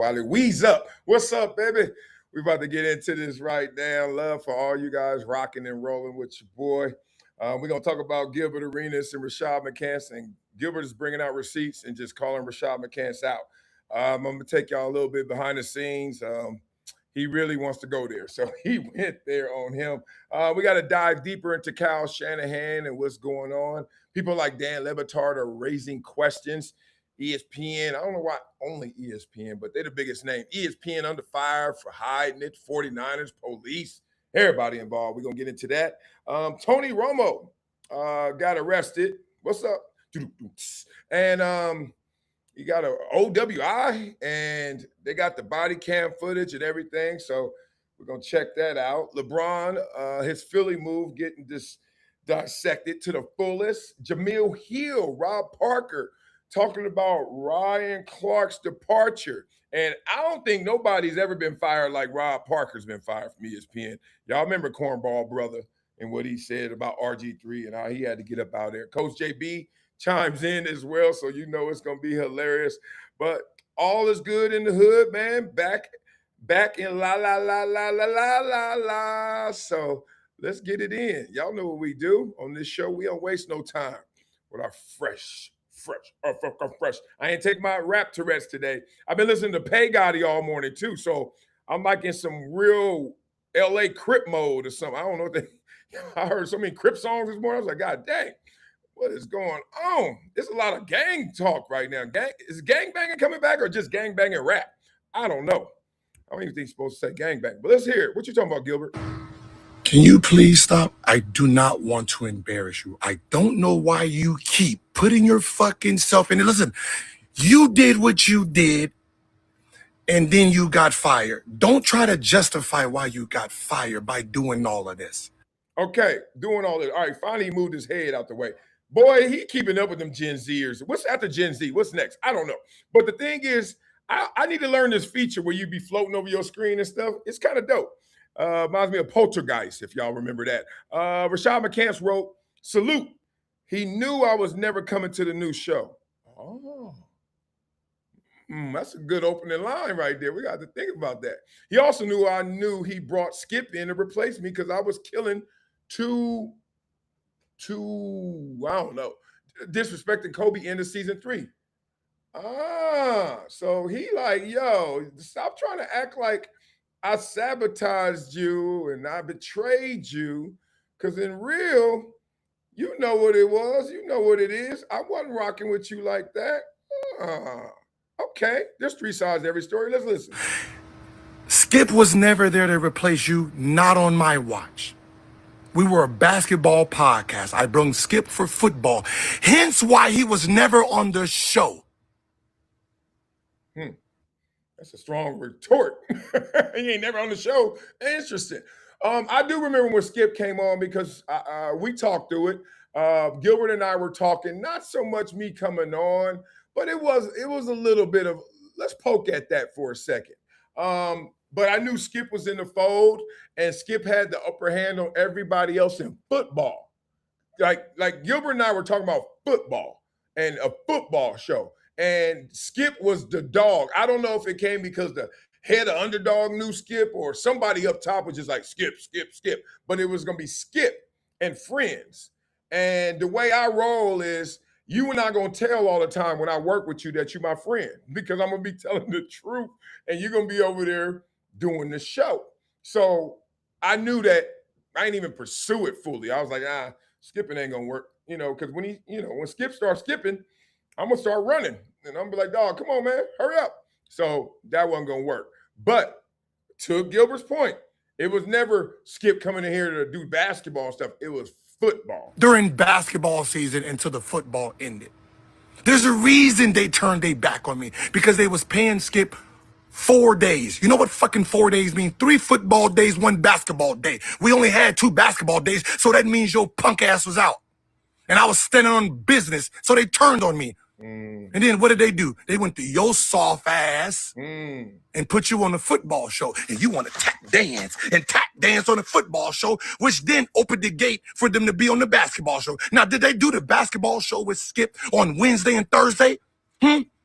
Wiley, Weeze up. What's up, baby? We about to get into this right now. Love for all you guys rocking and rolling with your boy. We're going to talk about Gilbert Arenas and Rashad McCants. And Gilbert is bringing out receipts and just calling Rashad McCants out. I'm going to take y'all a little bit behind the scenes. He really wants to go there. So he went there on him. We got to dive deeper into Kyle Shanahan and what's going on. People like Dan Le Batard are raising questions. ESPN, I don't know why only ESPN, but they're the biggest name. ESPN under fire for hiding it, 49ers, police, everybody involved. We're going to get into that. Tony Romo got arrested. What's up? And he got an OWI, and they got the body cam footage and everything, so we're going to check that out. LeBron, his Philly move getting dissected to the fullest. Jemele Hill, Rob Parker, talking about Ryan Clark's departure. And I don't think nobody's ever been fired like Rob Parker's been fired from ESPN. Y'all remember Cornball Brother and what he said about RG3 and how he had to get up out there. Coach JB chimes in as well, so you know it's going to be hilarious. But all is good in the hood, man. Back in la, la, la, la, la, la, la, la. So let's get it in. Y'all know what we do on this show. We don't waste no time with our fresh. I ain't take my rap Tourette's today. I've been listening to Pay Gotti all morning too, so I'm like in some real LA Crip mode or something. I don't know what I heard so many Crip songs this morning. I was like, God dang, what is going on? There's a lot of gang talk right now. Is gang banging coming back or just gang banging rap? I don't know. I don't even think you're supposed to say gang bang. But let's hear it. What you talking about, Gilbert? Can you please stop? I do not want to embarrass you. I don't know why you keep putting your fucking self in it. Listen, you did what you did, and then you got fired. Don't try to justify why you got fired by doing all of this. Okay, doing all this. All right, finally he moved his head out the way. Boy, he keeping up with them Gen Zers. What's after Gen Z? What's next? I don't know. But the thing is, I need to learn this feature where you be floating over your screen and stuff. It's kind of dope. Reminds me of Poltergeist, if y'all remember that. Rashad McCants wrote, salute. He knew I was never coming to the new show. Oh. That's a good opening line right there. We got to think about that. He also knew I knew he brought Skip in to replace me because I was killing two, I don't know, disrespecting Kobe into season 3. So he like, yo, stop trying to act like I sabotaged you and I betrayed you, because in real, you know what it was. You know what it is. I wasn't rocking with you like that. Okay, there's 3 sides to every story. Let's listen. Skip was never there to replace you, not on my watch. We were a basketball podcast. I brung Skip for football, hence why he was never on the show. That's a strong retort. He ain't never on the show. Interesting. I do remember when Skip came on because we talked through it. Gilbert and I were talking, not so much me coming on, but it was a little bit of, let's poke at that for a second. But I knew Skip was in the fold, and Skip had the upper hand on everybody else in football. Like Gilbert and I were talking about football and a football show. And Skip was the dog. I don't know if it came because the head of Underdog knew Skip or somebody up top was just like, Skip. But it was going to be Skip and friends. And the way I roll is you and I going to tell all the time when I work with you that you're my friend, because I'm going to be telling the truth and you're going to be over there doing the show. So I knew that I ain't even pursue it fully. I was like, skipping ain't going to work, because when when Skip starts skipping, I'm going to start running. And I'm going to be like, dog, come on, man, hurry up. So that wasn't going to work. But to Gilbert's point, it was never Skip coming in here to do basketball stuff. It was football. During basketball season until the football ended. There's a reason they turned their back on me, because they was paying Skip 4 days. You know what fucking 4 days mean? 3 football days, 1 basketball day. We only had 2 basketball days, so that means your punk ass was out. And I was standing on business, so they turned on me. And then what did they do? They went to your soft ass and put you on the football show. And you want to tap dance on the football show, which then opened the gate for them to be on the basketball show. Now, did they do the basketball show with Skip on Wednesday and Thursday?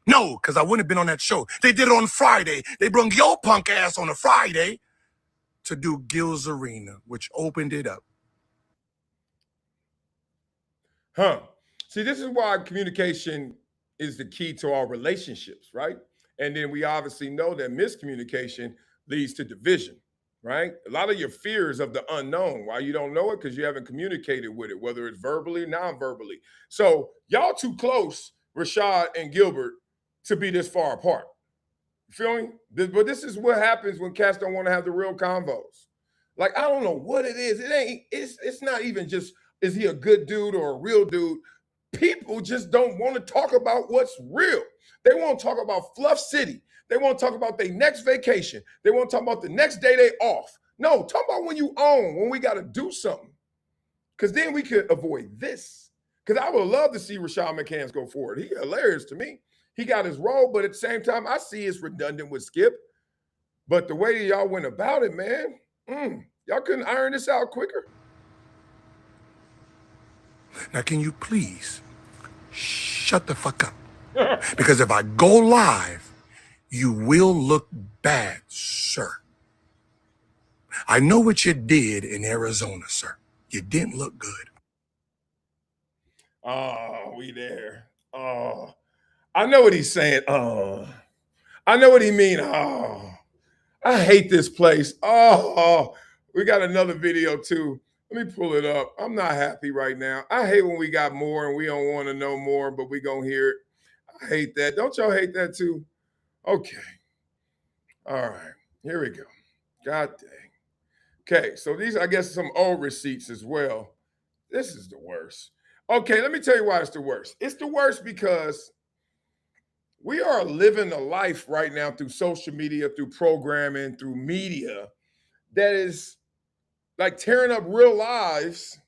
No, because I wouldn't have been on that show. They did it on Friday. They brung your punk ass on a Friday to do Gil's Arena, which opened it up. See, this is why communication is the key to our relationships, right? And then we obviously know that miscommunication leads to division, right? A lot of your fears of the unknown, why you don't know it, because you haven't communicated with it, whether it's verbally, non-verbally. So y'all too close, Rashad and Gilbert, to be this far apart. You feel me? But this is what happens when cats don't want to have the real convos. Like, I don't know what it is. It's not even just, is he a good dude or a real dude? People just don't want to talk about what's real. They want to talk about Fluff City. They want to talk about their next vacation. They want to talk about the next day they off. No, talk about when you own, when we got to do something. Because then we could avoid this. Because I would love to see Rashad McCants go forward. He's hilarious to me. He got his role, but at the same time, I see it's redundant with Skip. But the way y'all went about it, man, y'all couldn't iron this out quicker. Now, can you please shut the fuck up? Because if I go live, you will look bad, sir. I know what you did in Arizona, sir. You didn't look good. Oh, we there. Oh, I know what he's saying. Oh, I know what he mean. Oh, I hate this place. Oh, we got another video too. Let me pull it up. I'm not happy right now. I hate when we got more and we don't want to know more, but we gonna hear it. I hate that. Don't y'all hate that too? Okay. All right. Here we go. God dang. Okay, so these, I guess, some old receipts as well. This is the worst. Okay, let me tell you why it's the worst. It's the worst because we are living a life right now through social media, through programming, through media that is like tearing up real lives,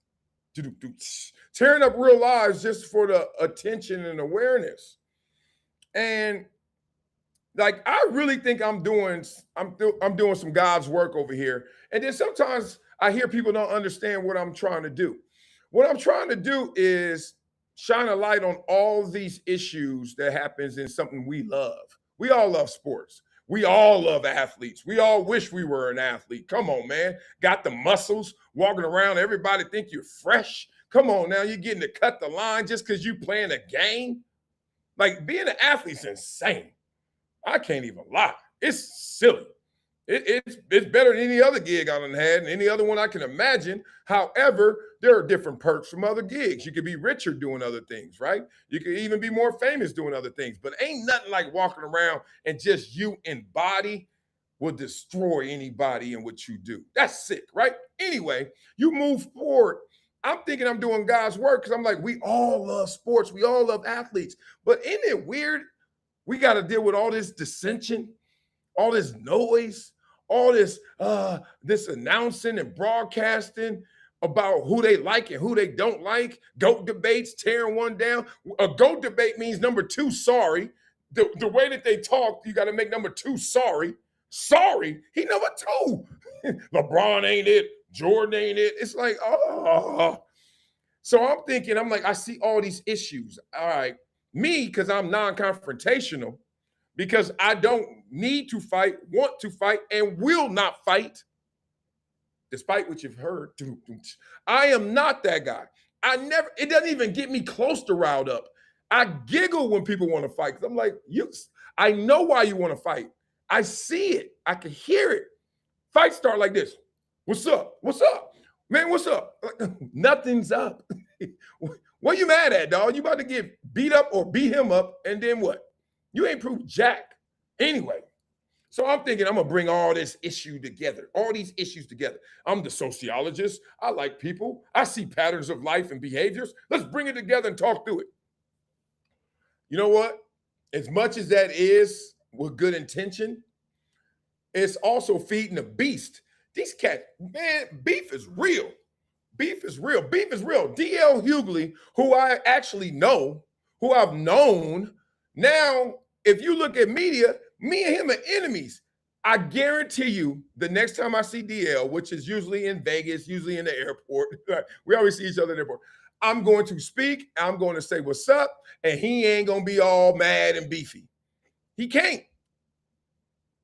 tearing up real lives just for the attention and awareness. And like, I really think I'm doing some God's work over here. And then sometimes I hear people don't understand what I'm trying to do. What I'm trying to do is shine a light on all these issues that happens in something we love. We all love sports. We all love athletes. We all wish we were an athlete. Come on, man. Got the muscles, walking around. Everybody think you're fresh. Come on now. You're getting to cut the line just because you playing a game. Like, being an athlete's insane. I can't even lie. It's silly. It's better than any other gig I've had and any other one I can imagine. However, there are different perks from other gigs. You could be richer doing other things, right? You could even be more famous doing other things. But ain't nothing like walking around and just you in body will destroy anybody in what you do. That's sick, right? Anyway, you move forward. I'm thinking I'm doing God's work because I'm like, we all love sports. We all love athletes. But isn't it weird? We got to deal with all this dissension, all this noise, all this this announcing and broadcasting about who they like and who they don't like. GOAT debates, tearing one down. A GOAT debate means number two, sorry. The way that they talk, you got to make number two sorry. Sorry, he number two. LeBron ain't it. Jordan ain't it. It's like, oh. So I'm thinking, I'm like, I see all these issues. All right. Me, because I'm non-confrontational, because I don't need to fight, want to fight, and will not fight, despite what you've heard. I am not that guy. It doesn't even get me close to riled up. I giggle when people want to fight because I'm like, I know why you want to fight. I see it. I can hear it. Fights start like this. What's up? What's up? Man, what's up? Nothing's up. What you mad at, dog? You about to get beat up or beat him up, and then what? You ain't proved jack. Anyway, so I'm thinking I'm going to bring all this issue together, all these issues together. I'm the sociologist. I like people. I see patterns of life and behaviors. Let's bring it together and talk through it. You know what? As much as that is with good intention, it's also feeding a beast. These cats, man, beef is real. Beef is real. Beef is real. D.L. Hughley, who I actually know, who I've known, now, if you look at media, me and him are enemies. I guarantee you the next time I see DL, which is usually in Vegas, usually in the airport, we always see each other in the airport, I'm going to speak, I'm going to say what's up, and he ain't going to be all mad and beefy. He can't.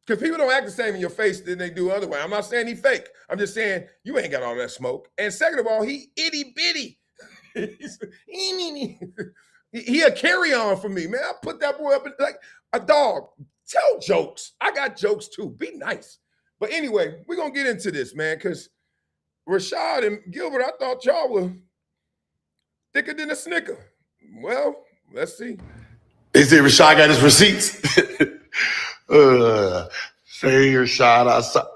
Because people don't act the same in your face than they do otherwise. I'm not saying he fake. I'm just saying you ain't got all that smoke. And second of all, he itty bitty. He a carry on for me, man. I put that boy up in, like a dog. Tell jokes. I got jokes too. Be nice. But anyway, we're going to get into this, man, because Rashad and Gilbert, I thought y'all were thicker than a Snicker. Well, let's see. They say Rashad got his receipts. Say Rashad outside.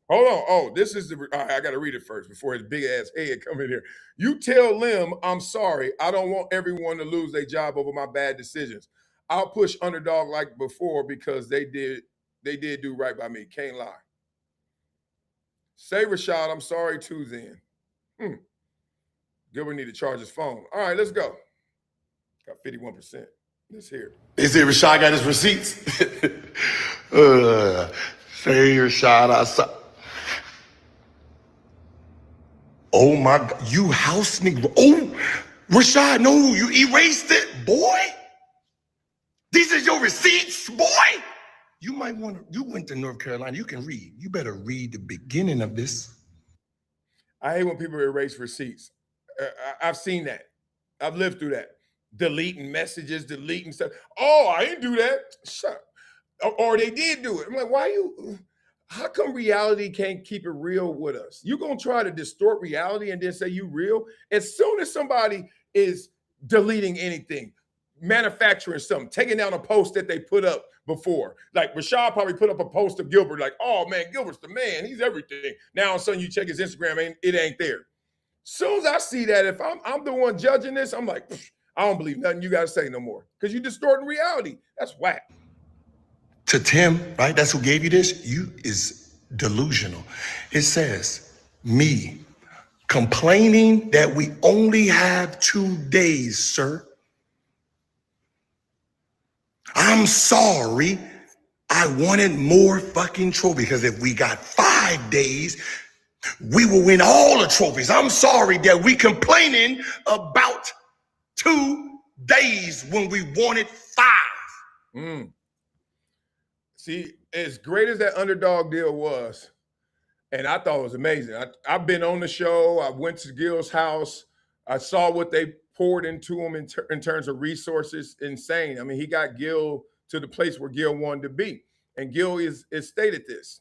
Hold on. Oh, this is the. All right, I got to read it first before his big ass head come in here. You tell Lim, I'm sorry. I don't want everyone to lose their job over my bad decisions. I'll push Underdog like before because they did do right by me. Can't lie. Say Rashad, I'm sorry too. Then. Gilbert need to charge his phone. All right, let's go. Got 51%. Let's hear it. They say Rashad got his receipts. Say Rashad outside. Oh my God, you house nigga. Oh, Rashad, no, you erased it, boy. These are your receipts, boy. You might want to, you went to North Carolina, you can read. You better read the beginning of this. I hate when people erase receipts. I've seen that. I've lived through that. Deleting messages, deleting stuff. Oh, I didn't do that. Shut up. Or they did do it. I'm like, how come reality can't keep it real with us? You're going to try to distort reality and then say you real? As soon as somebody is deleting anything, manufacturing something, taking down a post that they put up before. Like Rashad probably put up a post of Gilbert like, oh man, Gilbert's the man. He's everything. Now all of a sudden you check his Instagram and it ain't there. Soon as I see that, if I'm the one judging this, I'm like, I don't believe nothing you got to say no more because you're distorting reality. That's whack. To Tim, right? That's who gave you this. You is delusional. It says, me complaining that we only have 2 days, sir. I'm sorry. I wanted more fucking trophies because if we got 5 days, we will win all the trophies. I'm sorry that we complaining about 2 days when we wanted 5. See, as great as that Underdog deal was, and I thought it was amazing. I've been on the show. I went to Gil's house. I saw what they poured into him in terms of resources. Insane. I mean, he got Gil to the place where Gil wanted to be. And Gil is stated this.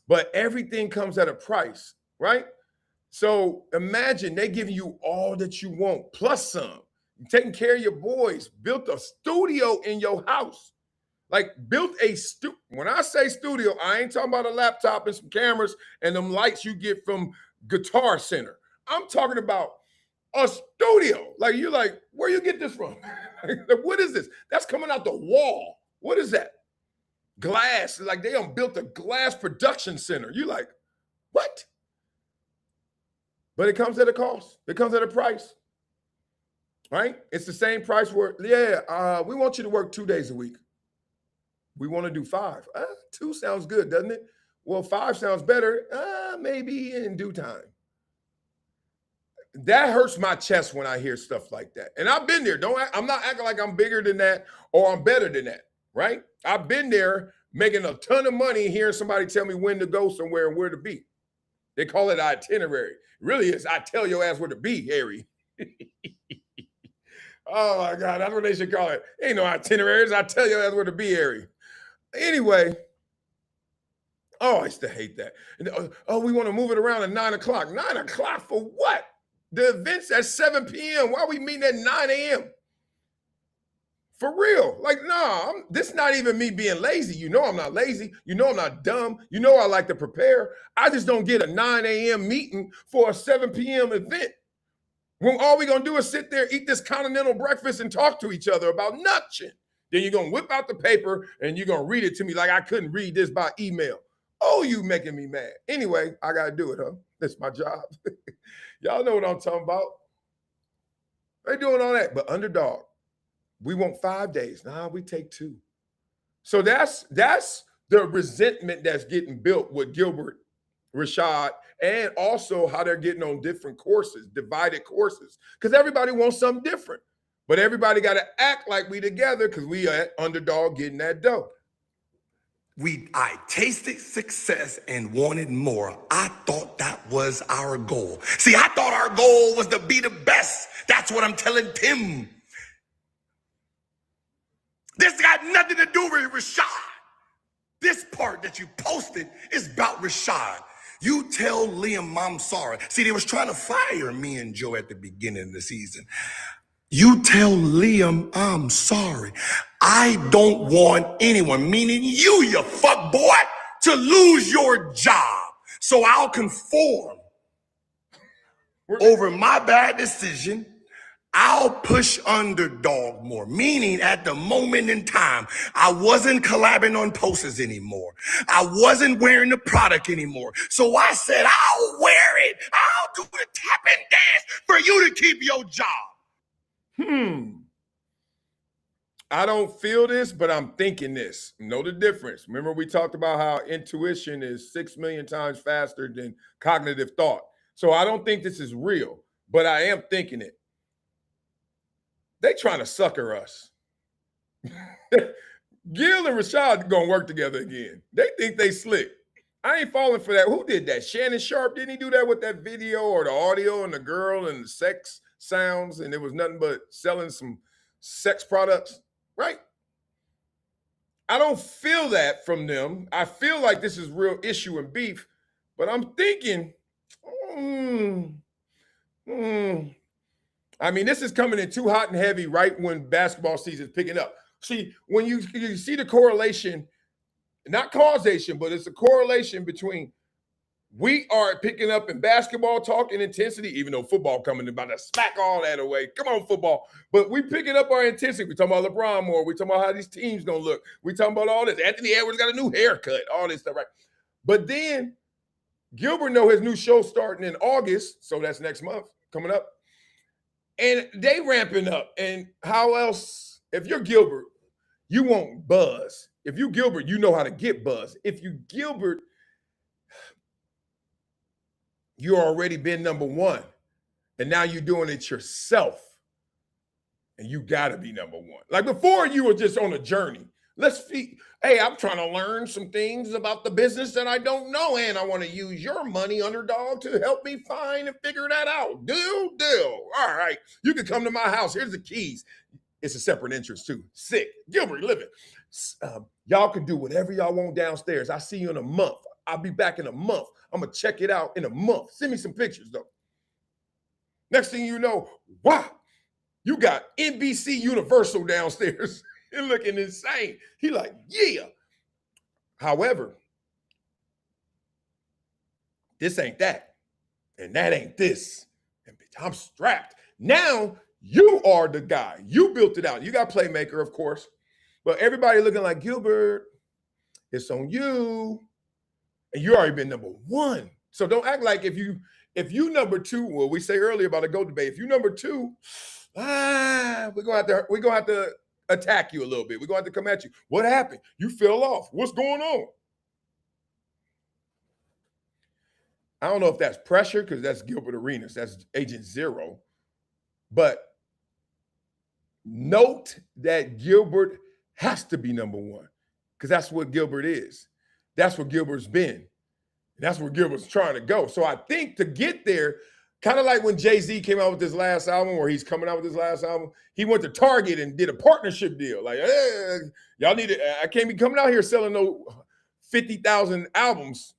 But everything comes at a price, right? So imagine they giving you all that you want, plus some. You're taking care of your boys, built a studio in your house. Like built when I say studio, I ain't talking about a laptop and some cameras and them lights you get from Guitar Center. I'm talking about a studio. Like you're like, where you get this from? What is this? That's coming out the wall. What is that? Glass. Like they done built a glass production center. You like, what? But it comes at a cost. It comes at a price. Right? It's the same price where, we want you to work 2 days a week. We want to do 5. 2 sounds good, doesn't it? Well, 5 sounds better. Maybe in due time. That hurts my chest when I hear stuff like that. And I've been there. I'm not acting like I'm bigger than that or I'm better than that, right? I've been there making a ton of money hearing somebody tell me when to go somewhere and where to be. They call it itinerary. It really is, I tell your ass where to be, Harry. Oh, my God. That's what they should call it. Ain't no itineraries. I tell your ass where to be, Harry. Anyway, I used to hate that. We want to move it around at 9 o'clock. 9 o'clock for what? The event's at 7 p.m. Why are we meeting at 9 a.m.? For real. Like, nah, this is not even me being lazy. You know I'm not lazy. You know I'm not dumb. You know I like to prepare. I just don't get a 9 a.m. meeting for a 7 p.m. event. When all we're going to do is sit there, eat this continental breakfast, and talk to each other about nothing. Then you're going to whip out the paper, and you're going to read it to me like I couldn't read this by email. Oh, you making me mad. Anyway, I got to do it, huh? That's my job. Y'all know what I'm talking about. They doing all that. But Underdog, we want 5 days. Nah, we take 2. So that's the resentment that's getting built with Gilbert, Rashad, and also how they're getting on different courses, divided courses, because everybody wants something different. But everybody got to act like we together because we at Underdog getting that dough. I tasted success and wanted more. I thought that was our goal. See, I thought our goal was to be the best. That's what I'm telling Tim. This got nothing to do with Rashad. This part that you posted is about Rashad. You tell Liam I'm sorry. See, they was trying to fire me and Joe at the beginning of the season. You tell Liam I'm sorry. I don't want anyone, meaning you fuck boy, to lose your job. So I'll conform over my bad decision. I'll push Underdog more, meaning at the moment in time, I wasn't collabing on posters anymore. I wasn't wearing the product anymore. So I said, I'll wear it. I'll do the tap and dance for you to keep your job. I don't feel this, but I'm thinking this. Know the difference. Remember we talked about how intuition is 6 million times faster than cognitive thought. So I don't think this is real, but I am thinking it. They trying to sucker us. Gil and Rashad gonna work together again. They think they slick. I ain't falling for that. Who did that? Shannon Sharp, didn't he do that with that video or the audio and the girl and the sex sounds and it was nothing but selling some sex products, right? I don't feel that from them. I feel like this is real issue and beef, but I'm thinking, I mean, this is coming in too hot and heavy right when basketball season is picking up. See, when you see the correlation, not causation, but it's a correlation between we are picking up in basketball talk and intensity, even though football coming about to smack all that away. Come on, football. But we picking up our intensity. We talking about LeBron more. We talking about how these teams gonna look. We talking about all this. Anthony Edwards got a new haircut, all this stuff, right? But then Gilbert know his new show starting in August, so that's next month coming up. And they ramping up. And how else, if you're Gilbert, you want buzz. If you Gilbert, you know how to get buzz. If you Gilbert, you already been number one. And now you're doing it yourself. And you gotta be number one. Like before you were just on a journey. Hey, I'm trying to learn some things about the business that I don't know. And I want to use your money, Underdog, to help me find and figure that out. Deal. All right. You can come to my house. Here's the keys. It's a separate entrance too. Sick. Gilbert, living. Y'all can do whatever y'all want downstairs. I'll see you in a month. I'll be back in a month. I'm going to check it out in a month. Send me some pictures though. Next thing you know, wow, you got NBC Universal downstairs. You're looking insane. He like, yeah. However, this ain't that. And that ain't this. And bitch, I'm strapped. Now you are the guy. You built it out. You got playmaker, of course. But everybody looking like Gilbert, it's on you. And you already been number one. So don't act like if you number two, well, we say earlier about a GOAT debate. If you number two, we're gonna have to attack you a little bit. We're going to have to come at you. What happened? You fell off. What's going on? I don't know if that's pressure because that's Gilbert Arenas. That's Agent Zero. But note that Gilbert has to be number one because that's what Gilbert is. That's what Gilbert's been. That's where Gilbert's trying to go. So I think to get there, kind of like when Jay-Z came out with his last album, or he's coming out with his last album, he went to Target and did a partnership deal. Like, hey, y'all need it. I can't be coming out here selling no 50,000 albums.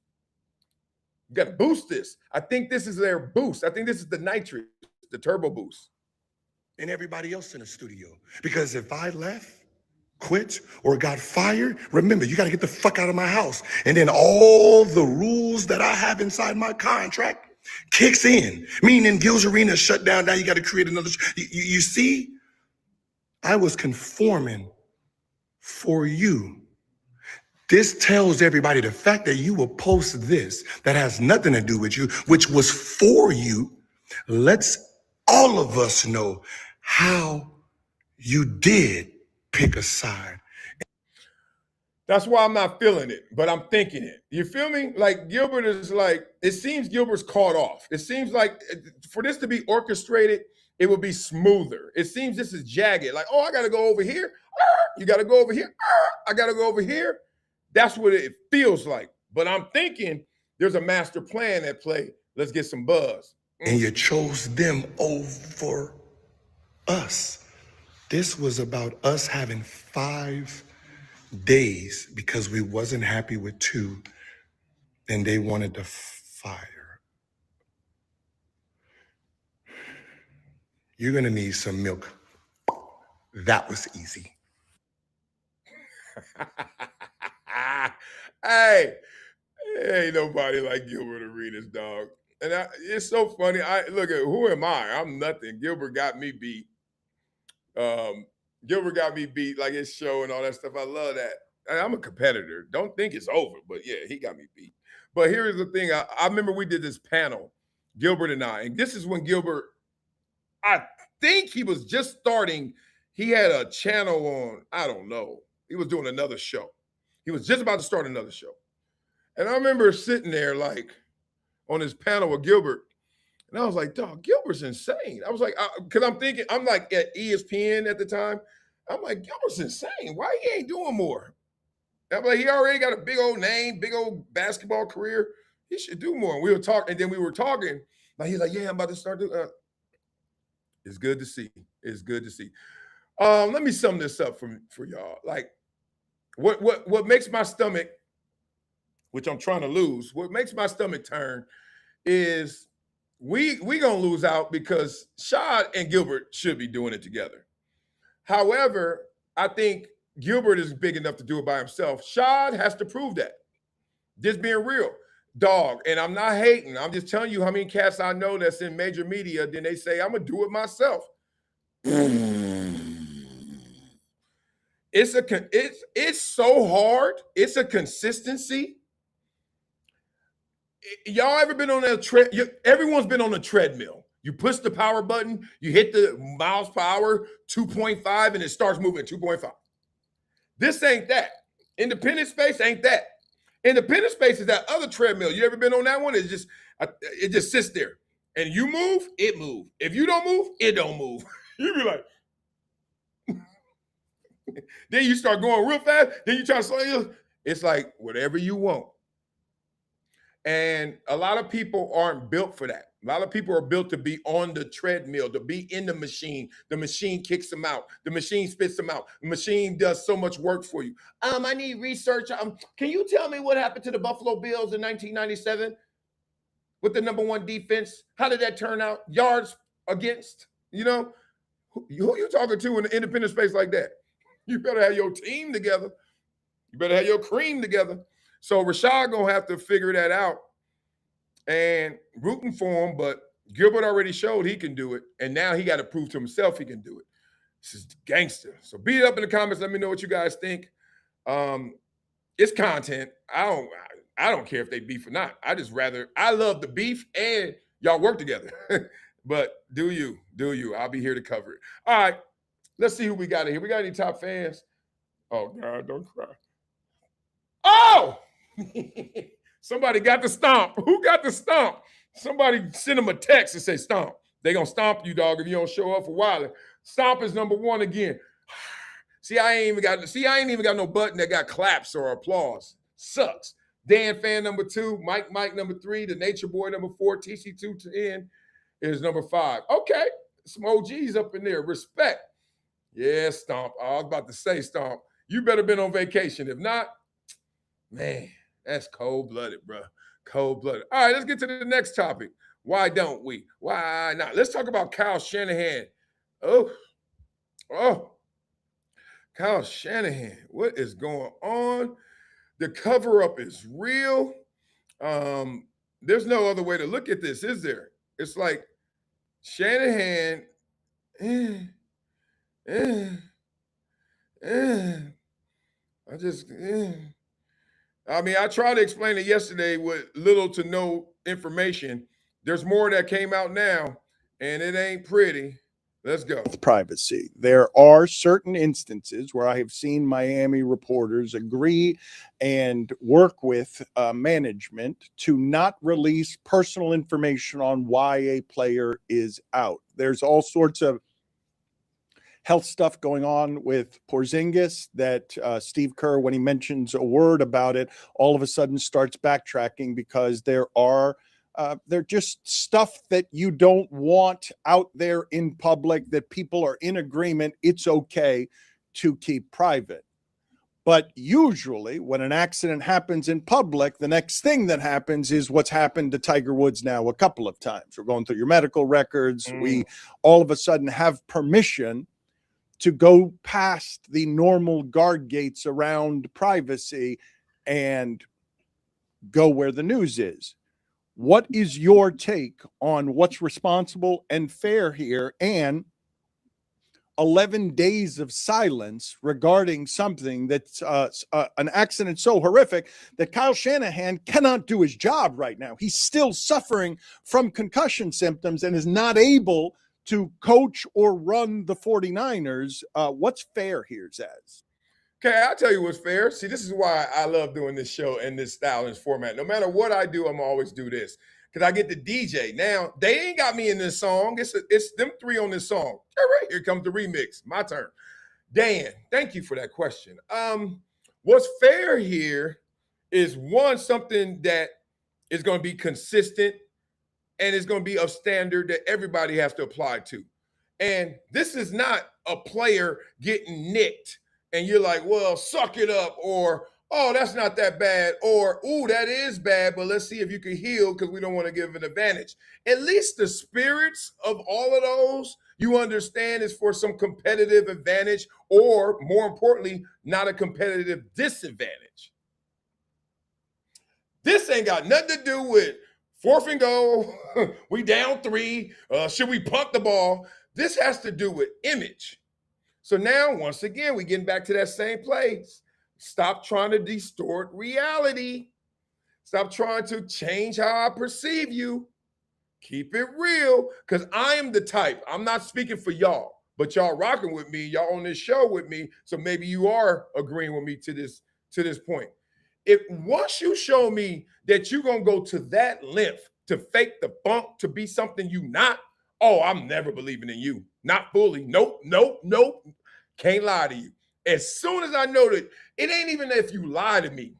You got to boost this. I think this is their boost. I think this is the nitrate, the turbo boost. And everybody else in the studio. Because if I left, quit, or got fired, remember, you got to get the fuck out of my house. And then all the rules that I have inside my contract kicks in, meaning Gil's Arena shut down. Now you got to create another. You see, I was conforming for you. This tells everybody the fact that you will post this that has nothing to do with you, which was for you, lets all of us know how you did pick a side. That's why I'm not feeling it, but I'm thinking it. You feel me? Like Gilbert is like, it seems Gilbert's caught off. It seems like for this to be orchestrated it would be smoother. It seems this is jagged. Like, oh, I got to go over here. You got to go over here. I got to go over here. That's what it feels like. But I'm thinking there's a master plan at play. Let's get some buzz. And you chose them over us. This was about us having 5 days because we wasn't happy with 2 and they wanted to fire. You're gonna need some milk. That was easy. Hey, ain't nobody like Gilbert Arenas, dog. And it's so funny. Look at who am I? I'm nothing. Gilbert got me beat. Gilbert got me beat like his show and all that stuff. I love that. And I'm a competitor. Don't think it's over, but yeah, he got me beat. But here's the thing. I remember we did this panel, Gilbert and I, and this is when Gilbert, I think he was just starting. He had a channel on, I don't know. He was doing another show. He was just about to start another show. And I remember sitting there like on this panel with Gilbert. And I was like, dog, Gilbert's insane. I was like, because I'm thinking, I'm like at ESPN at the time. I'm like, Gilbert's insane. Why he ain't doing more? I'm like, he already got a big old name, big old basketball career. He should do more. And we were talking, and then we were talking. Like, he's like, yeah, I'm about to start doing. It's good to see. It's good to see. Let me sum this up for y'all. Like, what makes my stomach, which I'm trying to lose, what makes my stomach turn is we gonna lose out because Shad and Gilbert should be doing it together. However, I think Gilbert is big enough to do it by himself. Shad has to prove that. Just being real. Dog, and I'm not hating. I'm just telling you how many cats I know that's in major media. Then they say, I'm gonna do it myself. It's so hard. It's a consistency. Y'all ever been on that everyone's been on a treadmill. You push the power button, you hit the miles per hour, 2.5, and it starts moving 2.5. This ain't that. Independent space ain't that. Independent space is that other treadmill. You ever been on that one? It just sits there. And you move, it moves. If you don't move, it don't move. You be like, then you start going real fast, then you try to slow. It's like whatever you want. And a lot of people aren't built for that. A lot of people are built to be on the treadmill, to be in the machine. The machine kicks them out. The machine spits them out. The machine does so much work for you. I need research. Can you tell me what happened to the Buffalo Bills in 1997 with the #1 defense? How did that turn out? Yards against, who you talking to in the independent space like that? You better have your team together. You better have your cream together. So Rashad gonna have to figure that out and rooting for him, but Gilbert already showed he can do it, and now he got to prove to himself he can do it. This is gangster. So beat it up in the comments. Let me know what you guys think. It's content. I don't care if they beef or not. I love the beef and y'all work together. But do you? I'll be here to cover it. All right, let's see who we got in here. We got any top fans? Oh God, don't cry. Oh! Somebody got the stomp. Who got the stomp? Somebody send them a text and say stomp. They gonna stomp you, dog, if you don't show up for Wiley. Stomp is #1 again. See, I ain't even got no button that got claps or applause. Sucks. Dan fan #2, Mike #3, the Nature Boy #4, TC210 is #5. Okay, some OGs up in there. Respect. Yeah, stomp. I was about to say stomp. You better been on vacation. If not, man, that's cold-blooded, bro. Cold-blooded. All right, let's get to the next topic. Why don't we? Why not? Let's talk about Kyle Shanahan. Oh. Kyle Shanahan. What is going on? The cover-up is real. There's no other way to look at this, is there? It's like Shanahan. I tried to explain it yesterday with little to no information. There's more that came out now, and it ain't pretty. Let's go. Privacy. There are certain instances where I have seen Miami reporters agree and work with management to not release personal information on why a player is out. There's all sorts of health stuff going on with Porzingis that Steve Kerr, when he mentions a word about it, all of a sudden starts backtracking because they're just stuff that you don't want out there in public, that people are in agreement it's okay to keep private. But usually when an accident happens in public, the next thing that happens is what's happened to Tiger Woods now a couple of times. We're going through your medical records. We all of a sudden have permission to go past the normal guard gates around privacy and go where the news is. What is your take on what's responsible and fair here, and 11 days of silence regarding something that's an accident so horrific that Kyle Shanahan cannot do his job right now? He's still suffering from concussion symptoms and is not able to coach or run the 49ers. What's fair here, Zaz? Okay, I'll tell you what's fair. See, this is why I love doing this show and this style and this format. No matter what I do, I'm always do this because I get to DJ. Now, they ain't got me in this song. It's them three on this song. All right, here comes the remix. My turn. Dan, thank you for that question. What's fair here is one, something that is going to be consistent and is going to be of standard that everybody has to apply to. And this is not a player getting nicked and you're like, well, suck it up, or, oh, that's not that bad, or, ooh, that is bad, but let's see if you can heal because we don't want to give an advantage. At least the spirits of all of those, you understand, is for some competitive advantage, or more importantly, not a competitive disadvantage. This ain't got nothing to do with 4th and goal, we down 3, should we punt the ball? This has to do with image. So now, once again, we're getting back to that same place. Stop trying to distort reality. Stop trying to change how I perceive you. Keep it real, because I am the type. I'm not speaking for y'all, but y'all rocking with me. Y'all on this show with me, so maybe you are agreeing with me to this point. If once you show me that you're going to go to that length to fake the funk, to be something you not, oh, I'm never believing in you. Not fully. Nope. Can't lie to you. As soon as I know that, it ain't even if you lie to me.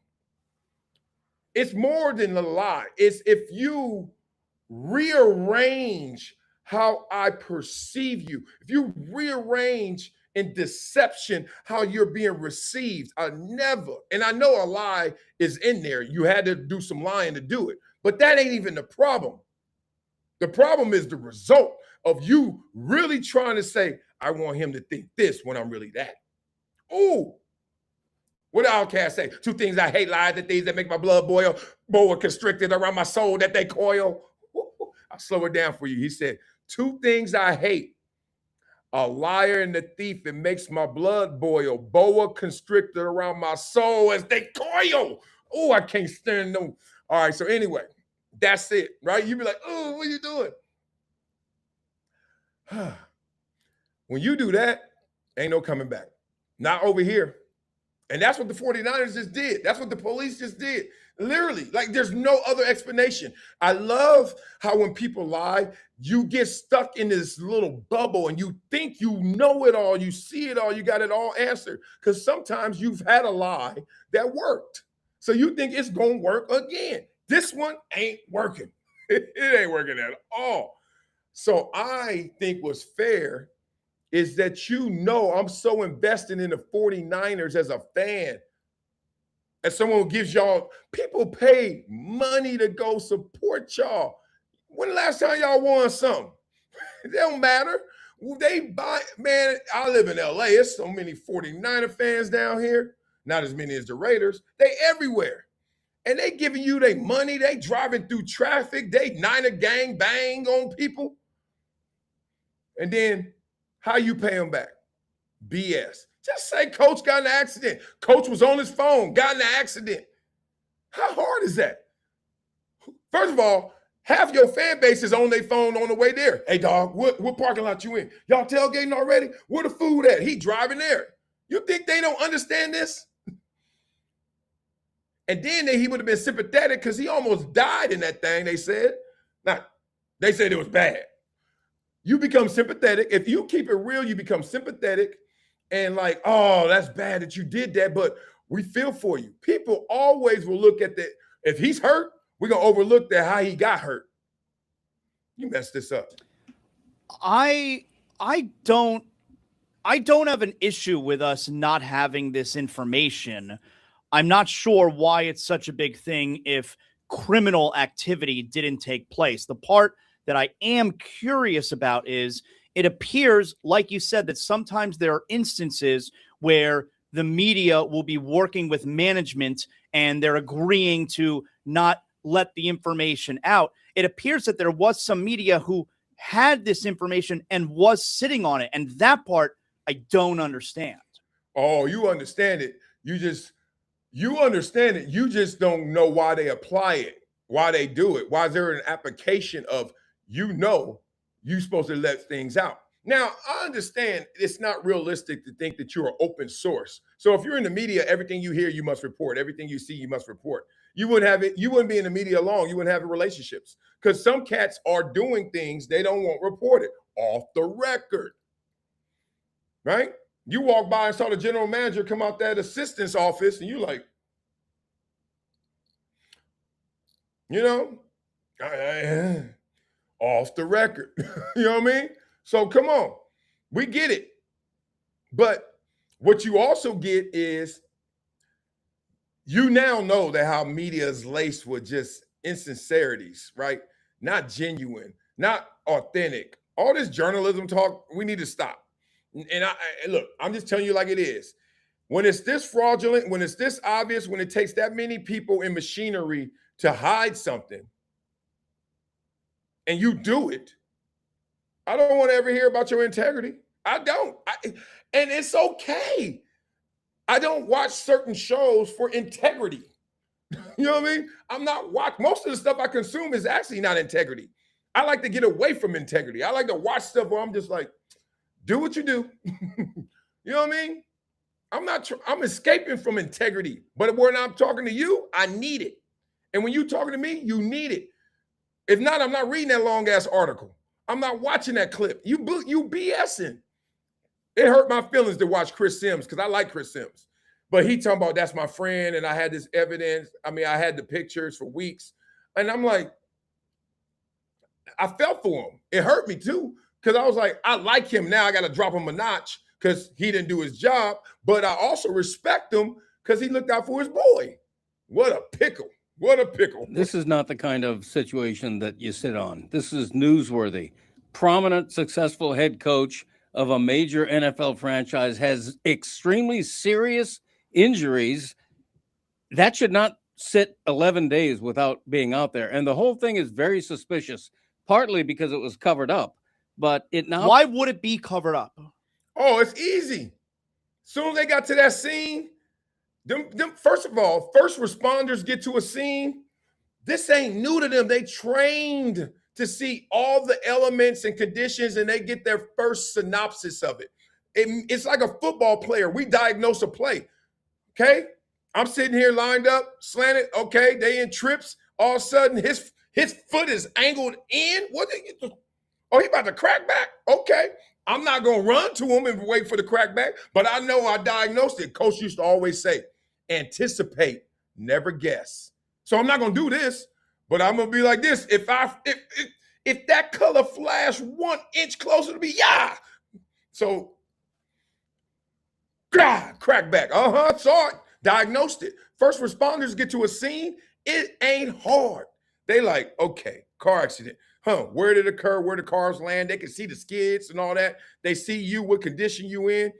It's more than a lie. It's if you rearrange how I perceive you. If you rearrange in deception how you're being received. I never, and I know a lie is in there. You had to do some lying to do it. But that ain't even the problem. The problem is the result of you really trying to say, I want him to think this when I'm really that. Ooh. What did Outcast say? 2 things I hate: lies, the things that make my blood boil, boa constricted around my soul that they coil. I'll slow it down for you. He said, 2 things I hate: a liar and a thief. It makes my blood boil, boa constricted around my soul as they coil. Oh, I can't stand them. All right, so anyway, that's it, right? You be like, oh, what are you doing? When you do that, ain't no coming back. Not over here. And that's what the 49ers just did. That's what the police just did. Literally, like there's no other explanation. I love how when people lie, you get stuck in this little bubble and you think you know it all, you see it all, you got it all answered. Because sometimes you've had a lie that worked. So you think it's going to work again. This one ain't working. It ain't working at all. So I think what's fair is that I'm so invested in the 49ers as a fan. As someone who gives y'all, people pay money to go support y'all. When the last time y'all won something? It don't matter. They buy, man, I live in LA. There's so many 49er fans down here. Not as many as the Raiders. They everywhere. And they giving you their money. They driving through traffic. They Niner gang bang on people. And then how you pay them back? BS. Just say coach got in an accident. Coach was on his phone, got in an accident. How hard is that? First of all, Half your fan base is on their phone on the way there. Hey, dog, what parking lot you in? Y'all tailgating already? Where the food at? He driving there. You think they don't understand this? And then he would have been sympathetic because he almost died in that thing, they said. Now, they said it was bad. You become sympathetic. If you keep it real, you become sympathetic and like, oh, that's bad that you did that, but we feel for you. People always will look at that. If he's hurt, we're going to overlook that how he got hurt. You messed this up. I don't have an issue with us not having this information. I'm not sure why it's such a big thing if criminal activity didn't take place. The part that I am curious about is it appears, like you said, that sometimes there are instances where the media will be working with management and they're agreeing to not let the information out. It appears that there was some media who had this information and was sitting on it. And that part I don't understand. Oh, you understand it. You understand it. You just don't know why they apply it, why they do it. Why is there an application of, you're supposed to let things out. Now, I understand it's not realistic to think that you're open source. So if you're in the media, everything you hear, you must report. Everything you see, you must report. You wouldn't have it. You wouldn't be in the media long. You wouldn't have relationships because some cats are doing things they don't want reported off the record, right? You walk by and saw the general manager come out that assistant's office and you're like, off the record. You know what I mean? So come on, we get it. But what you also get is you now know that how media is laced with just insincerities, right? Not genuine, not authentic. All this journalism talk, we need to stop. And look, I'm just telling you like it is. When it's this fraudulent, when it's this obvious, when it takes that many people in machinery to hide something, and you do it, I don't want to ever hear about your integrity. I don't. And it's okay. I don't watch certain shows for integrity. You know what I mean? I'm not watching. Most of the stuff I consume is actually not integrity. I like to get away from integrity. I like to watch stuff where I'm just like, do what you do. You know what I mean? I'm escaping from integrity. But when I'm talking to you, I need it. And when you're talking to me, you need it. If not, I'm not reading that long ass article. I'm not watching that clip. You BSing. It hurt my feelings to watch Chris Sims because I like Chris Sims. But he talking about that's my friend and I had this evidence. I mean, I had the pictures for weeks. And I'm like, I felt for him. It hurt me too because I was like, I like him now. I got to drop him a notch because he didn't do his job. But I also respect him because he looked out for his boy. What a pickle. What a pickle. This is not the kind of situation that you sit on. This is newsworthy. Prominent, successful head coach of a major NFL franchise has extremely serious injuries. That should not sit 11 days without being out there. And the whole thing is very suspicious, partly because it was covered up. But it now. Why would it be covered up? Oh, it's easy. Soon as they got to that scene, them first of all, first responders get to a scene. This ain't new to them. They trained to see all the elements and conditions, and they get their first synopsis of it. It's like a football player. We diagnose a play. Okay, I'm sitting here lined up, slanted. Okay, they in trips. All of a sudden, his foot is angled in. Oh, he about to crack back. Okay. I'm not going to run to him and wait for the crack back, but I know I diagnosed it. Coach used to always say, anticipate, never guess. So I'm not going to do this, but I'm going to be like this. If that color flashed 1 inch closer to me, yeah. So, God, crack back. Saw it, diagnosed it. First responders get to a scene. It ain't hard. They like, okay, car accident. Where did it occur? Where the cars land? They can see the skids and all that. They see you, what condition you in.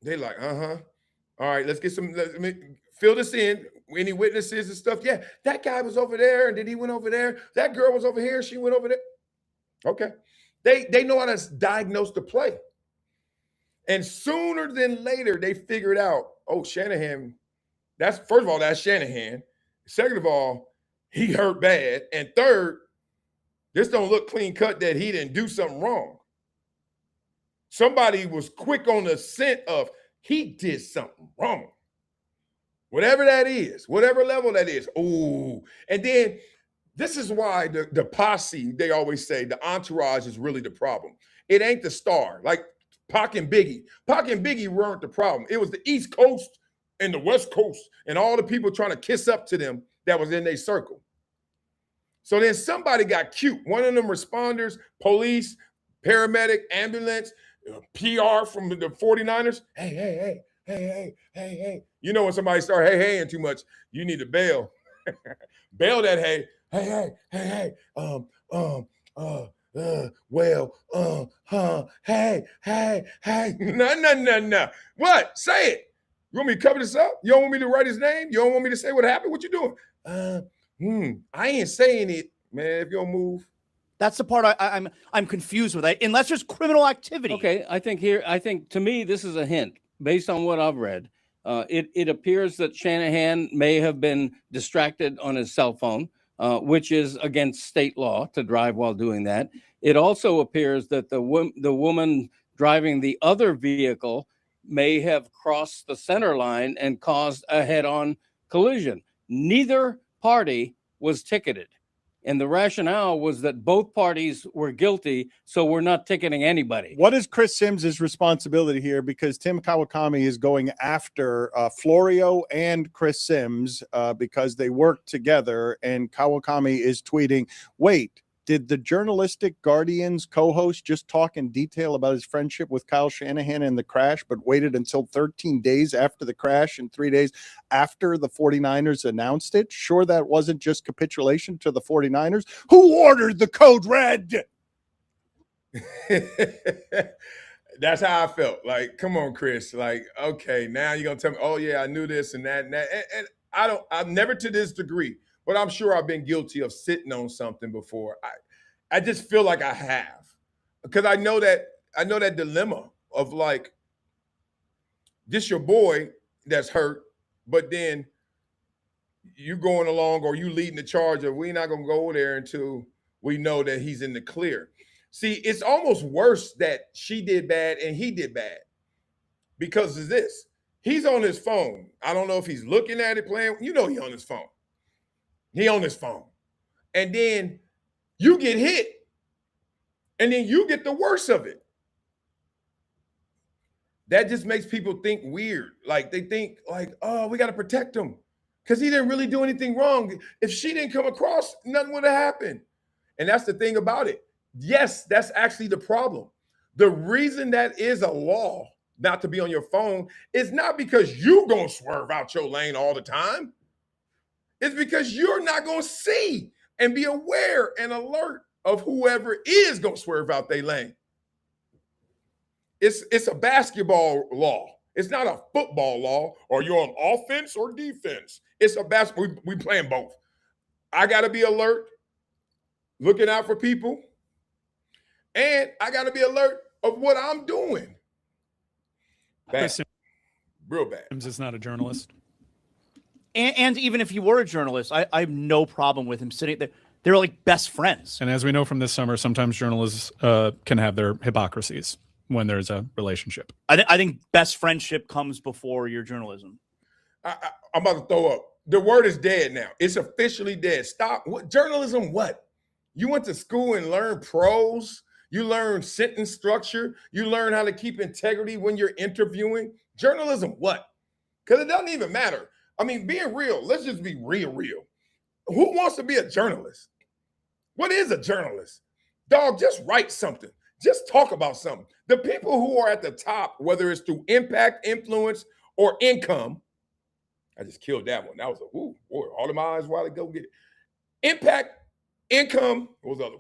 They like, All right, let me fill this in. Any witnesses and stuff? Yeah, that guy was over there, and then he went over there. That girl was over here, she went over there. Okay. They know how to diagnose the play. And sooner than later, they figured out, oh, Shanahan, that's Shanahan. Second of all, he hurt bad. And third, this don't look clean cut that he didn't do something wrong. Somebody was quick on the scent of he did something wrong. Whatever that is, whatever level that is. Ooh. And then this is why the posse, they always say the entourage is really the problem. It ain't the star. Like Pac and Biggie. Pac and Biggie weren't the problem. It was the East Coast and the West Coast and all the people trying to kiss up to them that was in their circle. So then somebody got cute. One of them responders, police, paramedic, ambulance, PR from the 49ers. Hey. You know when somebody start hey-haying too much, you need to bail. Bail that hey. Hey. No. What? Say it. You want me to cover this up? You don't want me to write his name? You don't want me to say what happened? What you doing? I ain't saying it, man. If you don't move. That's the part I'm confused with. Unless there's criminal activity. Okay, I think to me this is a hint based on what I've read. It appears that Shanahan may have been distracted on his cell phone, which is against state law to drive while doing that. It also appears that the woman driving the other vehicle may have crossed the center line and caused a head-on collision. Neither party was ticketed. And the rationale was that both parties were guilty, so we're not ticketing anybody. What is Chris Sims' responsibility here? Because Tim Kawakami is going after Florio and Chris Sims because they work together, and Kawakami is tweeting, wait, did the journalistic Guardians co-host just talk in detail about his friendship with Kyle Shanahan and the crash, but waited until 13 days after the crash and 3 days after the 49ers announced it? Sure, that wasn't just capitulation to the 49ers. Who ordered the code red? That's how I felt. Like, come on, Chris. Like, okay, now you're going to tell me, oh, yeah, I knew this and that and that. And I'm never to this degree. But I'm sure I've been guilty of sitting on something before. I just feel like I have, because I know that dilemma of like, this your boy that's hurt, but then you going along or you leading the charge of we're not gonna go there until we know that he's in the clear. See, it's almost worse that she did bad and he did bad because of this. He's on his phone. I don't know if he's looking at it, playing. You know, he on his phone. He on his phone. And then you get hit. And then you get the worst of it. That just makes people think weird. Like they think like, oh, we got to protect him because he didn't really do anything wrong. If she didn't come across, nothing would have happened. And that's the thing about it. Yes, that's actually the problem. The reason that is a law not to be on your phone is not because you're going to swerve out your lane all the time. It's because you're not going to see and be aware and alert of whoever is going to swerve out their lane. It's a basketball law. It's not a football law, or you're on offense or defense. It's a basketball. We playing both. I got to be alert, looking out for people, and I got to be alert of what I'm doing. Bad. Real bad. Sims is not a journalist. And even if he were a journalist, I have no problem with him sitting there. They're like best friends. And as we know from this summer, sometimes journalists can have their hypocrisies when there's a relationship. I think best friendship comes before your journalism. I'm about to throw up. The word is dead now. It's officially dead. Stop. What journalism? What? You went to school and learned prose. You learn sentence structure. You learn how to keep integrity when you're interviewing. Journalism, what? Because it doesn't even matter. I mean, being real, let's just be real. Who wants to be a journalist? What is a journalist? Dog, just write something. Just talk about something. The people who are at the top, whether it's through impact, influence, or income, I just killed that one. That was a, ooh, boy, all of my eyes while I go get it. Impact, income, what was the other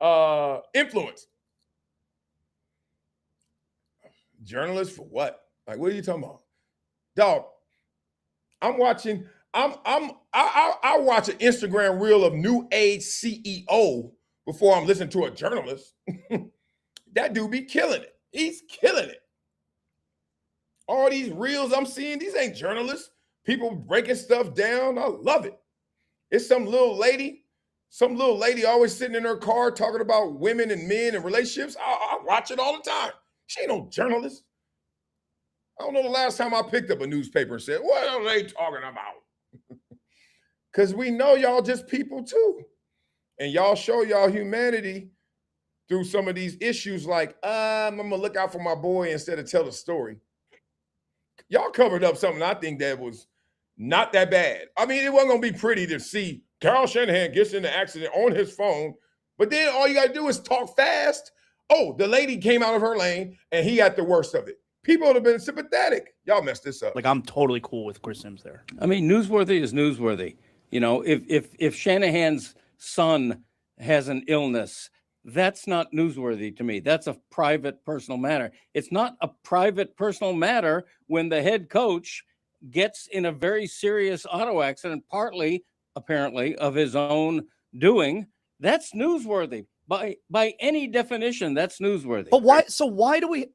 one? Influence. Journalist for what? Like, what are you talking about? Dog, I watch an Instagram reel of new age CEO before I'm listening to a journalist. That dude be killing it. He's killing it. All these reels I'm seeing, these ain't journalists. People breaking stuff down. I love it. It's some little lady always sitting in her car talking about women and men and relationships. I watch it all the time. She ain't no journalist. I don't know the last time I picked up a newspaper and said, what are they talking about? Because we know y'all just people too. And y'all show y'all humanity through some of these issues like, I'm going to look out for my boy instead of tell the story. Y'all covered up something I think that was not that bad. I mean, it wasn't going to be pretty to see Carl Shanahan gets in the accident on his phone, but then all you got to do is talk fast. Oh, the lady came out of her lane and he got the worst of it. People would have been sympathetic. Y'all messed this up. Like, I'm totally cool with Chris Sims there. I mean, newsworthy is newsworthy. You know, if Shanahan's son has an illness, that's not newsworthy to me. That's a private, personal matter. It's not a private, personal matter when the head coach gets in a very serious auto accident, partly, apparently, of his own doing. That's newsworthy. By any definition, that's newsworthy. But why? So why do we?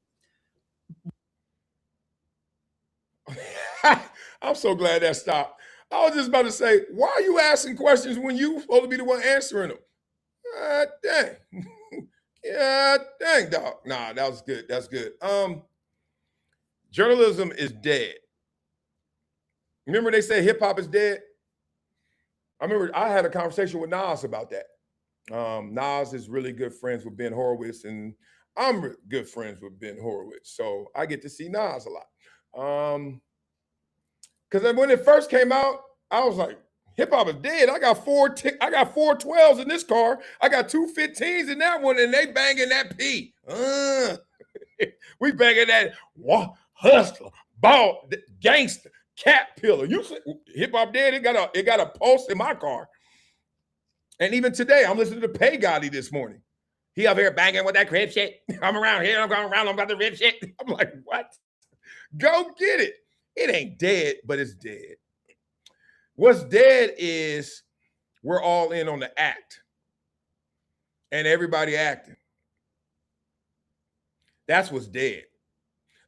I'm so glad that stopped. I was just about to say, why are you asking questions when you supposed to be the one answering them? Dang. Yeah, dang, dog. Nah, that was good. That's good. Journalism is dead. Remember they say hip hop is dead? I remember I had a conversation with Nas about that. Nas is really good friends with Ben Horowitz, and I'm good friends with Ben Horowitz. So I get to see Nas a lot. Because when it first came out, I was like, hip hop is dead. I got four 12s in this car. I got 2 15s in that one, and they banging that P. We banging that hustler, ball, gangster, cat pillar. You say hip hop dead? It got a pulse in my car. And even today, I'm listening to Pay Gotti this morning. He up here banging with that crib shit. I'm around here. I'm going around. I'm got the rib shit. I'm like, what? Go get it. It ain't dead, but it's dead. What's dead is we're all in on the act. And everybody acting. That's what's dead.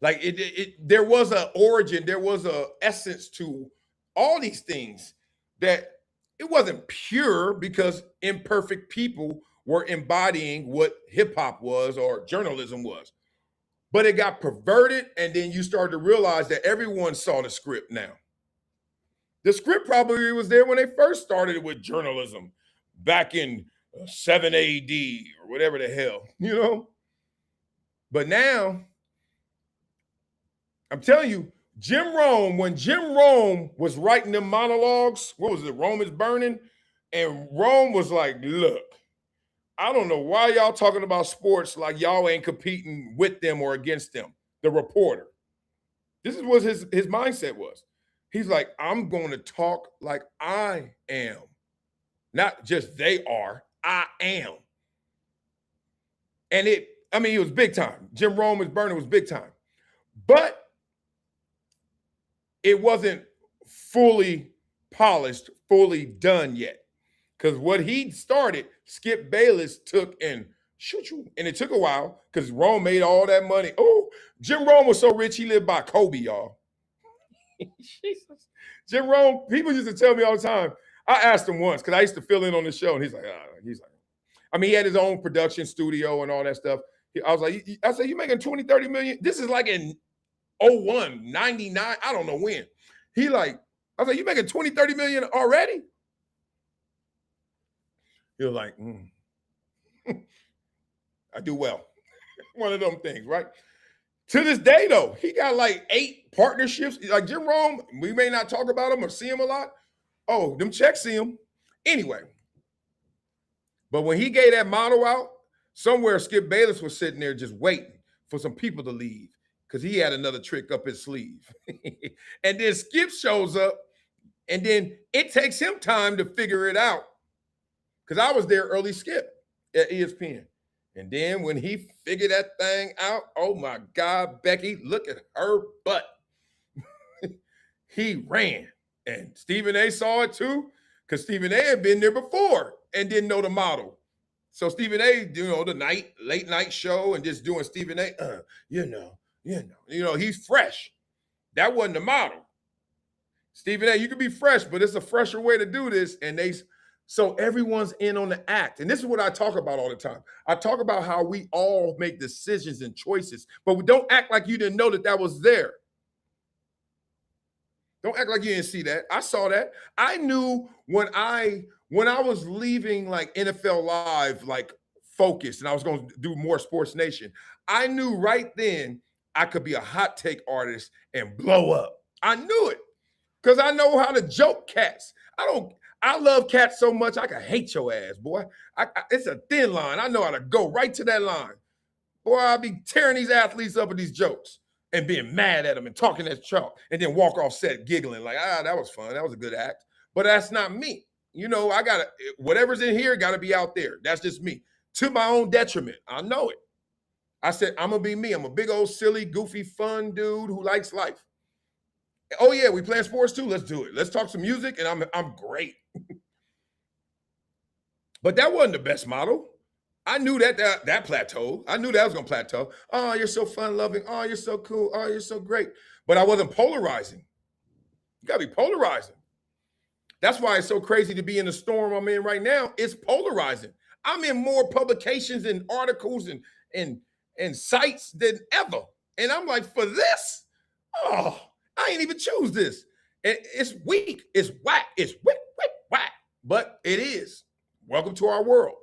Like there was an origin, there was an essence to all these things that it wasn't pure because imperfect people were embodying what hip hop was or journalism was. But it got perverted, and then you started to realize that everyone saw the script now. The script probably was there when they first started with journalism back in 7 AD or whatever the hell, you know? But now, I'm telling you, when Jim Rome was writing them monologues, what was it, Rome is Burning? And Rome was like, look, I don't know why y'all talking about sports like y'all ain't competing with them or against them, the reporter. This is what his mindset was. He's like, I'm going to talk like I am. Not just they are, I am. And it was big time. Jim Rome is Burning was big time. But it wasn't fully polished, fully done yet. Because what he started, Skip Bayless took and and it took a while because Rome made all that money. Oh, Jim Rome was so rich, he lived by Kobe, y'all. Jesus. Jim Rome, people used to tell me all the time. I asked him once because I used to fill in on the show, and he's like, he had his own production studio and all that stuff. I said, you making 20, 30 million? This is like in 01, 99, I don't know when. I was like, you making 20, 30 million already? He was like, I do well. One of them things, right? To this day, though, he got like 8 partnerships. Like Jim Rome, we may not talk about him or see him a lot. Oh, them checks see him. Anyway. But when he gave that model out, somewhere Skip Bayless was sitting there just waiting for some people to leave because he had another trick up his sleeve. And then Skip shows up, and then it takes him time to figure it out. Because I was there early, Skip, at ESPN. And then when he figured that thing out, oh my God, Becky, look at her butt. He ran. And Stephen A saw it too, because Stephen A had been there before and didn't know the model. So Stephen A, the late night show and just doing Stephen A, he's fresh. That wasn't the model. Stephen A., you can be fresh, but it's a fresher way to do this. And so everyone's in on the act. And this is what I talk about all the time. I talk about how we all make decisions and choices, but we don't act like you didn't know that was there. Don't act like you didn't see that. I saw that. I knew when I was leaving like NFL Live, like focused, and I was going to do more Sports Nation, I knew right then I could be a hot take artist and blow up. I knew it because I know how to joke cats. I love cats so much I can hate your ass, boy. It's a thin line. I know how to go right to that line. Boy, I'll be tearing these athletes up with these jokes and being mad at them and talking that chalk and then walk off set giggling like, that was fun. That was a good act. But that's not me. You know, whatever's in here got to be out there. That's just me. To my own detriment. I know it. I said, I'm going to be me. I'm a big old silly, goofy, fun dude who likes life. Oh, yeah, we playing sports too? Let's do it. Let's talk some music, and I'm great. But that wasn't the best model. I knew that plateau. I knew that was going to plateau. Oh, you're so fun-loving. Oh, you're so cool. Oh, you're so great. But I wasn't polarizing. You got to be polarizing. That's why it's so crazy to be in the storm I'm in right now. It's polarizing. I'm in more publications and articles and sites than ever. And I'm like, for this? Oh, I ain't even choose this. It's weak. It's whack. It's whack. But it is. Welcome to our world.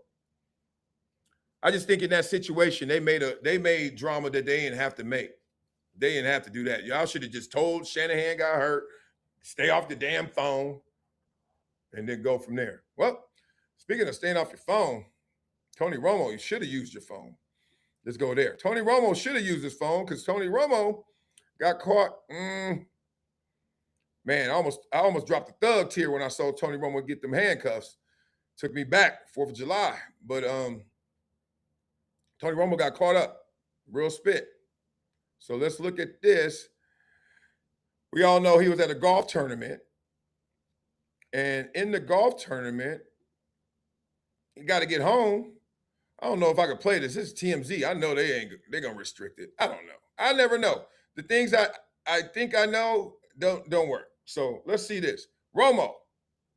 I just think in that situation, they made drama that they didn't have to make. They didn't have to do that. Y'all should have just told Shanahan got hurt, stay off the damn phone, and then go from there. Well, speaking of staying off your phone, Tony Romo, you should have used your phone. Let's go there. Tony Romo should have used his phone because Tony Romo got caught. Man, I almost dropped a thug tear when I saw Tony Romo get them handcuffs. Took me back, 4th of July. But Tony Romo got caught up. Real spit. So let's look at this. We all know he was at a golf tournament. And in the golf tournament, he got to get home. I don't know if I could play this. This is TMZ. I know they're going to restrict it. I don't know. I never know. The things I think I know don't work. So let's see this. Romo,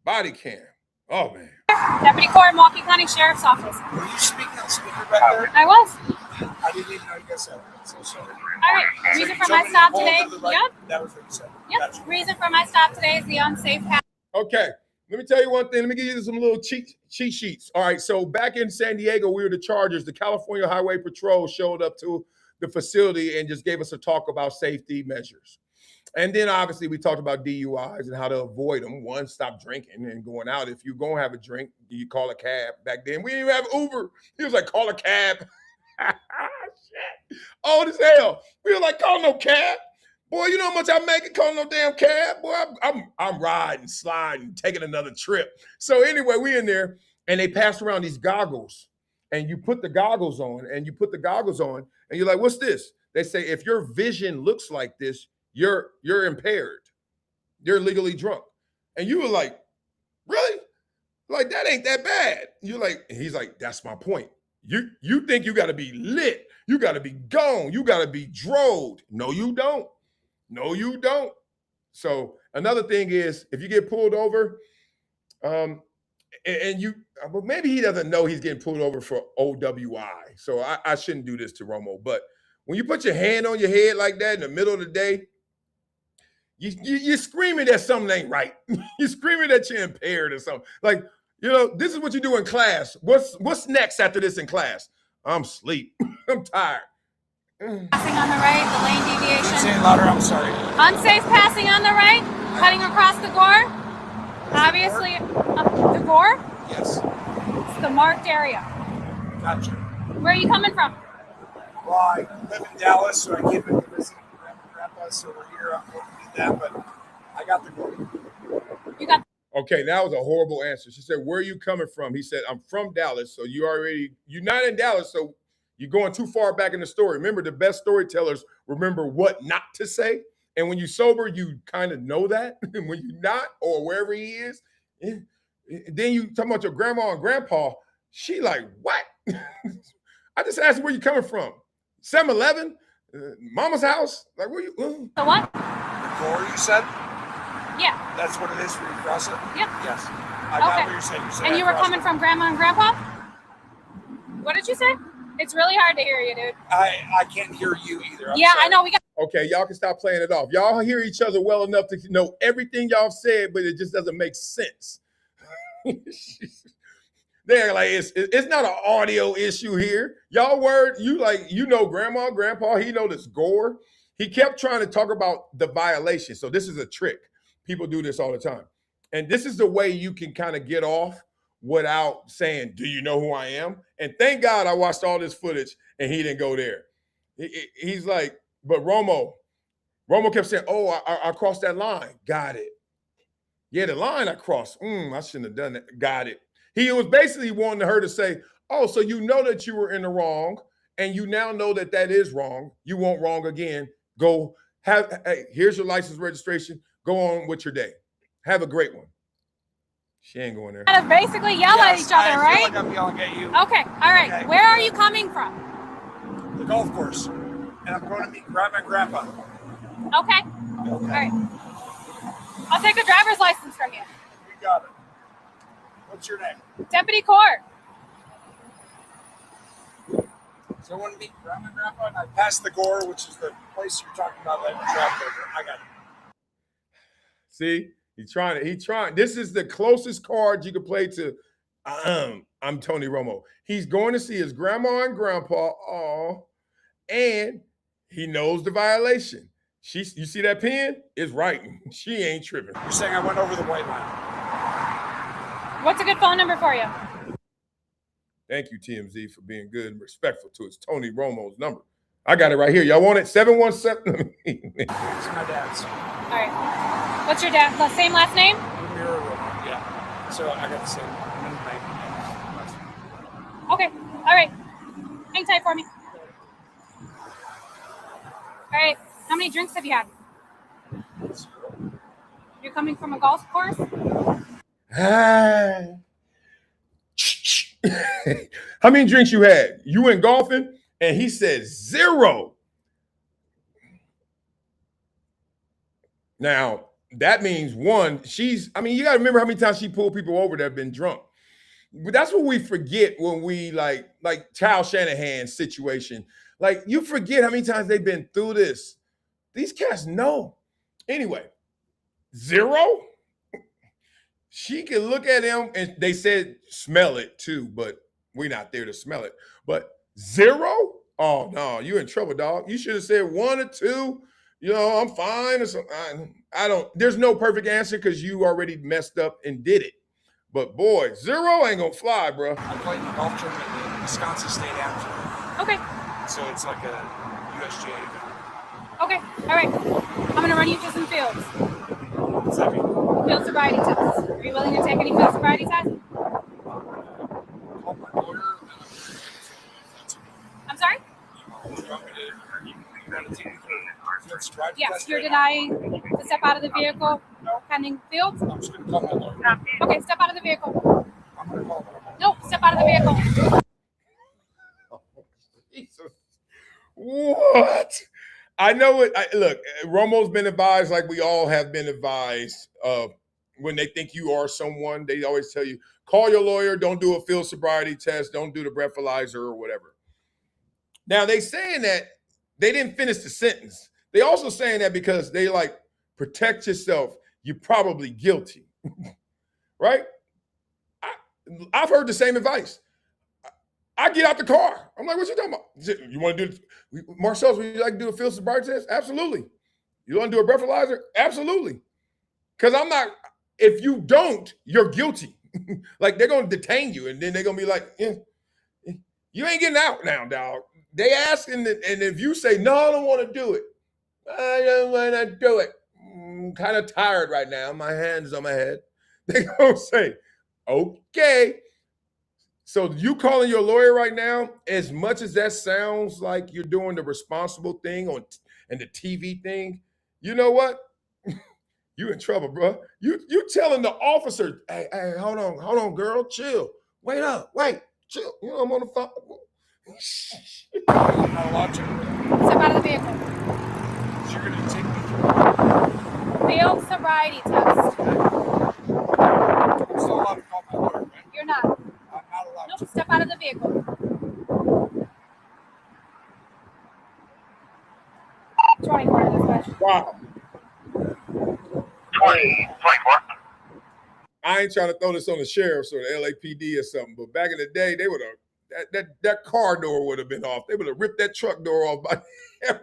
body cam. Oh, man. Deputy Corey, Milwaukee County Sheriff's Office. Were you speaking on speaker back there? I was. I didn't even know you guys said that. So sorry. All right. Reason for my stop today. Yep. That was what you said. Yep. Gotcha. Reason for my stop today is the unsafe path. Okay. Let me tell you one thing. Let me give you some little cheat sheets. All right. So back in San Diego, we were the Chargers. The California Highway Patrol showed up to the facility and just gave us a talk about safety measures. And then obviously we talked about DUIs and how to avoid them. One, stop drinking and going out. If you're going to have a drink, you call a cab. Back then, we didn't even have Uber. He was like, call a cab. Shit. Old as hell. We were like, call no cab. Boy, you know how much I make it calling no damn cab? Boy, I'm riding, sliding, taking another trip. So anyway, we in there, and they passed around these goggles. And you put the goggles on, and you're like, what's this? They say, if your vision looks like this, you're impaired. You're legally drunk. And you were like, really? Like, that ain't that bad. You're like, and he's like, that's my point. You think you got to be lit. You got to be gone. You got to be drove. No, you don't. No, you don't. So another thing is, if you get pulled over, well, maybe he doesn't know he's getting pulled over for OWI. So I shouldn't do this to Romo. But when you put your hand on your head like that in the middle of the day, you're screaming that something ain't right. You're screaming that you're impaired or something. Like, you know, this is what you do in class. What's next after this in class? I'm asleep. I'm tired. Passing on the right, the lane deviation. Say it louder, I'm sorry. Unsafe passing on the right, cutting across the gore. Obviously, the gore? Yes. It's the marked area. Gotcha. Where are you coming from? Well, I live in Dallas, so I came in to visit Grandpa, so we're here. I'm hoping to do that, but I got the goal. You got. Okay, that was a horrible answer. She said, where are you coming from? He said, I'm from Dallas. So you're not in Dallas, so you're going too far back in the story. Remember, the best storytellers remember what not to say. And when you're sober, you kind of know that. And when you're not, or wherever he is, then you talking about your grandma and grandpa, she like, what? I just asked where you coming from. 7-Eleven? Mama's house? Like, where you? The what? The core, you said? Yeah. That's what it is for you, cross it? Yep. Yes. I got what you're saying. And you were coming from Grandma and Grandpa? What did you say? It's really hard to hear you, dude. I can't hear you either. I'm yeah, sorry. I know. We got. Okay, y'all can stop playing it off. Y'all hear each other well enough to know everything y'all said, but it just doesn't make sense. They're like, it's not an audio issue here. Y'all word, you know Grandma, Grandpa, he know this gore. He kept trying to talk about the violation. So this is a trick. People do this all the time. And this is the way you can kind of get off without saying, do you know who I am? And thank God I watched all this footage and he didn't go there. He's like, but Romo kept saying, oh, I crossed that line. Got it. Yeah, the line I crossed. I shouldn't have done that. Got it. He was basically wanting her to say, oh, so you know that you were in the wrong and you now know that that is wrong. You won't wrong again. Go hey, here's your license registration. Go on with your day. Have a great one. She ain't going there. Kind of basically yell at each other, right? I feel like I'm yelling at you. Okay, all right. Okay. Where are you coming from? The golf course. And I'm going to meet Grandma and Grandpa. Okay. All right. I'll take a driver's license from you. You got it. What's your name? Deputy Court. So I want to meet Grandma and Grandpa, and I passed the Gore, which is the place you're talking about letting the track over. I got it. See, he trying. This is the closest card you can play to I'm Tony Romo. He's going to see his grandma and grandpa, and he knows the violation. You see that pen? It's right. She ain't tripping. You're saying I went over the white line. What's a good phone number for you? Thank you, TMZ, for being good and respectful to It's Tony Romo's number. I got it right here. Y'all want it? 717. It's my dad's. All right. What's your dad? The same last name? Romo. Yeah. So I got the same name. Okay. All right. Hang tight for me. All right. How many drinks have you had? You're coming from a golf course? How many drinks you had? You went golfing? And he said 0. Now, that means one, you got to remember how many times she pulled people over that have been drunk. But that's what we forget when we like Child Shanahan situation. Like, you forget how many times they've been through this. These cats know. Anyway, 0? She can look at him, and they said smell it too, but we're not there to smell it. But 0? Oh, no, you in trouble, dog. You should have said 1 or 2. You know, I'm fine. Or something. I don't. There's no perfect answer because you already messed up and did it. But boy, 0 ain't gonna fly, bro. I played in a golf tournament in Wisconsin State Amateur. Okay. So it's like a USGA event. Okay. All right. I'm going to run you through some fields. What's that mean? Field sobriety tests. Are you willing to take any field sobriety tests? Call my lawyer. I'm sorry? Yes, you're denying to step out of the vehicle pending fields? I'm just going to call my lawyer. Okay, step out of the vehicle. I'm going to call my lawyer. No, step out of the vehicle. Oh, Jesus. What? I know it. Look, Romo's been advised, like we all have been advised, when they think you are someone, they always tell you, call your lawyer, don't do a field sobriety test, don't do the breathalyzer or whatever. Now, they saying that they didn't finish the sentence. They also saying that because they like, protect yourself, you're probably guilty, right? I've heard the same advice. I get out the car. I'm like, what you talking about? You want to do, Marcellus, would you like to do a field sobriety test? Absolutely. You want to do a breathalyzer? Absolutely. Because I'm not, if you don't, you're guilty. Like, they're going to detain you, and then they're going to be like, you ain't getting out now, dog. They ask, and if you say, no, I don't want to do it. I don't want to do it. I'm kind of tired right now. My hand's on my head. They're going to say, okay. So you calling your lawyer right now, as much as that sounds like you're doing the responsible thing and the TV thing, you know what? You in trouble, bro. You telling the officer, hey, hold on, girl, chill. Wait up, chill. You know, I'm on the phone. I'm not allowed to. Step out of the vehicle. You're going to take me through. Failed sobriety test. I'm still allowed to call my lawyer, right? You're not. I'm not allowed Nope. to. Step out of the vehicle. 24 dispatch. Wow. 24. I ain't trying to throw this on the sheriffs or the LAPD or something, but back in the day, they would have that car door would have been off. They would have ripped that truck door off.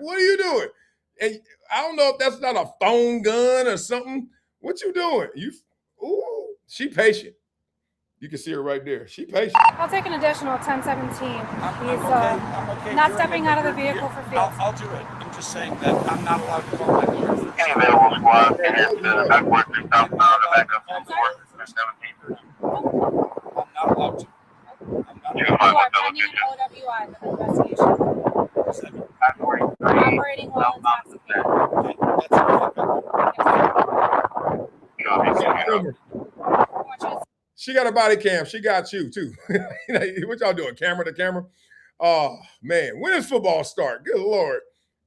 What are you doing? And I don't know if that's not a phone gun or something. What you doing? She patient. You can see her right there. She patient. I'll take an additional 1017. He's I'm okay not doing stepping it, out of but the vehicle for I'll, field. I'll do it. I'm just saying that I'm not allowed to call my lawyer. Any available squad, and it's backward 3,000 back up I'm to sorry? 17. I'm not allowed to. I'm not You allowed are pending an OWI investigation. to. Operating while intoxicated. Okay, that's She got a body cam. She got you too. What y'all doing? Camera to camera? Oh man, when does football start? Good Lord.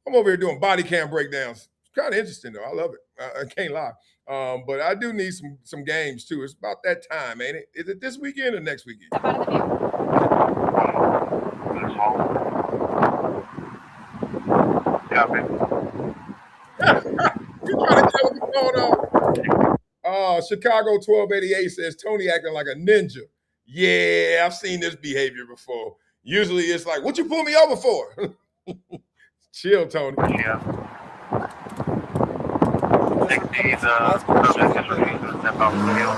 I'm over here doing body cam breakdowns. It's kind of interesting though. I love it. I can't lie. But I do need some games too. It's about that time, ain't it? Is it this weekend or next weekend? Step out of the vehicle. You trying to tell what's going on? Chicago 1288 says Tony acting like a ninja. Yeah, I've seen this behavior before. Usually it's like, what you pull me over for? Chill, Tony. Yeah. The subject is refused to step out of the field.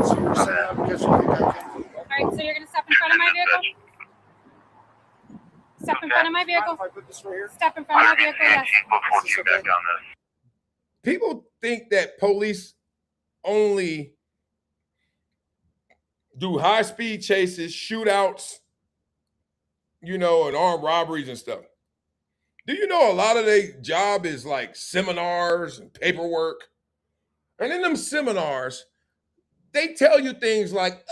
So you're saying that because you think I can. All right, so you're going to step in front of my vehicle? Step in front of my vehicle. If I put this right here? Step in front of my vehicle, yes. Before you back on this. People think that police only do high-speed chases, shootouts, and armed robberies and stuff. Do you know a lot of their job is like seminars and paperwork? And in them seminars, they tell you things like,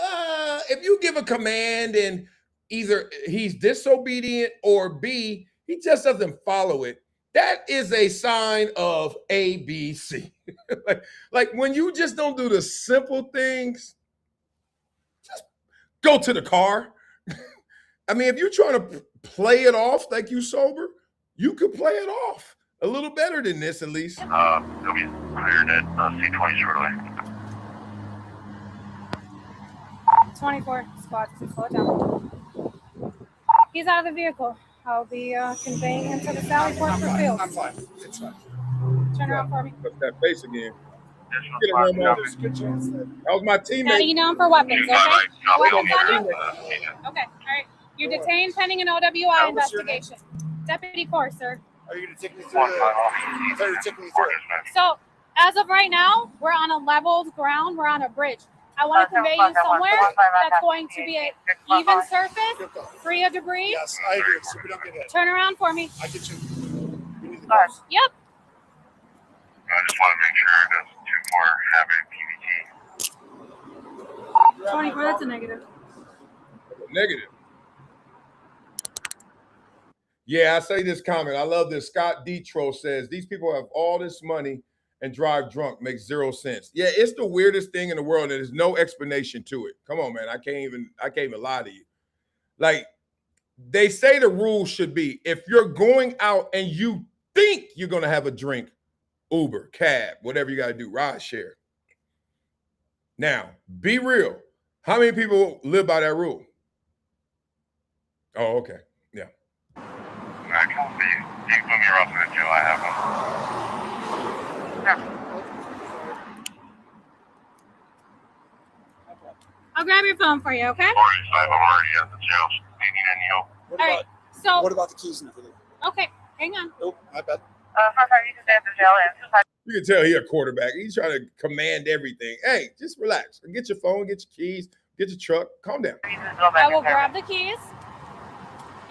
if you give a command and either he's disobedient or B, he just doesn't follow it, that is a sign of ABC. like when you just don't do the simple things, just go to the car. I mean, if you're trying to play it off like you sober, you could play it off a little better than this, at least. He'll be hired at C20 shortly. 24 squad, slow down. He's out of the vehicle. I'll be conveying him to the Sally Port for field. I'm fine. It's fine. Turn around for me. That's that face again. Additional squad, There's a good chance that That was my Patting teammate. you down for weapons, okay? Weapons on you? Okay. Okay, all right. You're detained pending an OWI investigation. Deputy Core, sir. are you going to take me through the? I thought you were taking me through it. So, as of right now, we're on a leveled ground. We're on a bridge. I want to convey you somewhere that's going to be an even surface, free of debris. Yes, I agree. So we don't get hit. Turn around for me. I get you. We need the gloves. Yep. I just want to make sure it doesn't too far have a PVT. 24, that's a negative. Negative. Yeah, I say this comment. I love this. Scott Detro says these people have all this money and drive drunk. Makes 0 sense. Yeah, it's the weirdest thing in the world. And there's no explanation to it. Come on, man. I can't even lie to you. Like, they say the rule should be if you're going out and you think you're gonna have a drink, Uber, cab, whatever you gotta do, ride share. Now, be real. How many people live by that rule? Oh, okay. Yeah. I can see. You can put me around to the jail. I have one. I'll grab your phone for you, okay? I'm already at the jail. Do you need any help? What All about, right. So, what about the keys and everything? okay, hang on. Nope, my bad. You can tell he a quarterback. He's trying to command everything. Hey, just relax. Get your phone, get your keys, get your truck. Calm down. I will grab the keys.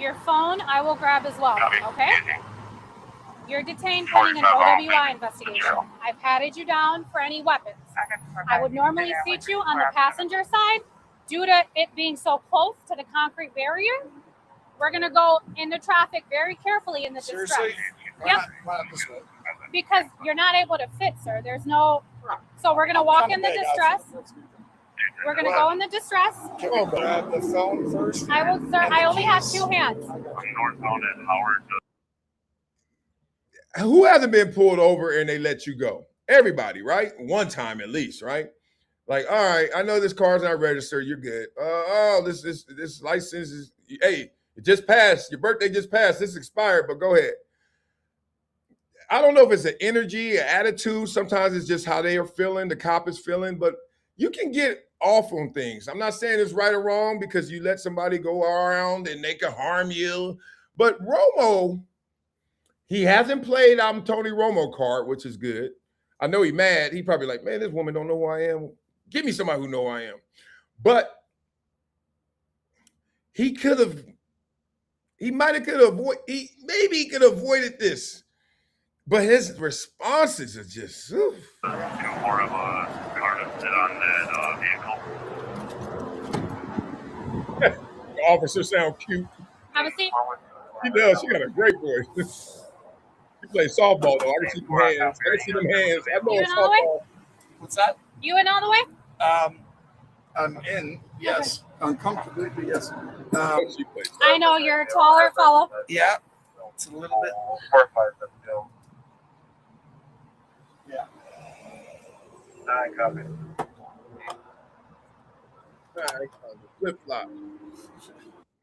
Your phone, I will grab as well, okay? You're detained pending an OWI investigation. I've patted you down for any weapons. I would normally seat you on the passenger side. Due to it being so close to the concrete barrier, We're going to go into traffic very carefully in the distress. Seriously? Yep. Why not this way? Because you're not able to fit, sir. There's no. So we're going to walk in the distress. We're going to go in the distress. Can we grab the phone first? I will, sir. I only have 2 hands. Northbound at Howard. Who hasn't been pulled over and they let you go? Everybody, right? One time at least, right? Like, all right, I know this car's not registered. You're good. This license is, hey, it just passed. Your birthday just passed. This expired, but go ahead. I don't know if it's an energy, an attitude. Sometimes it's just how they are feeling, the cop is feeling, but you can get off on things. I'm not saying it's right or wrong because you let somebody go around and they can harm you. But Romo, he hasn't played I'm Tony Romo card, which is good. I know he's mad. He probably like, man, this woman don't know who I am. Give me somebody who know who I am. But he could have, maybe he could have avoided this. But his responses are just, oof. More of a car to sit on that vehicle. The officer sound cute. Have a seat. She does. She got a great voice. She plays softball, though. I can see them hands. I can see them hands. I know You it's in all the way? softball. What's that? You in all the way? I'm in, yes. Uncomfortably, but yes. She plays I know you're a taller fellow. Yeah. It's a little bit. 4 or 5 that's still. Yeah. I copy. Flip flop.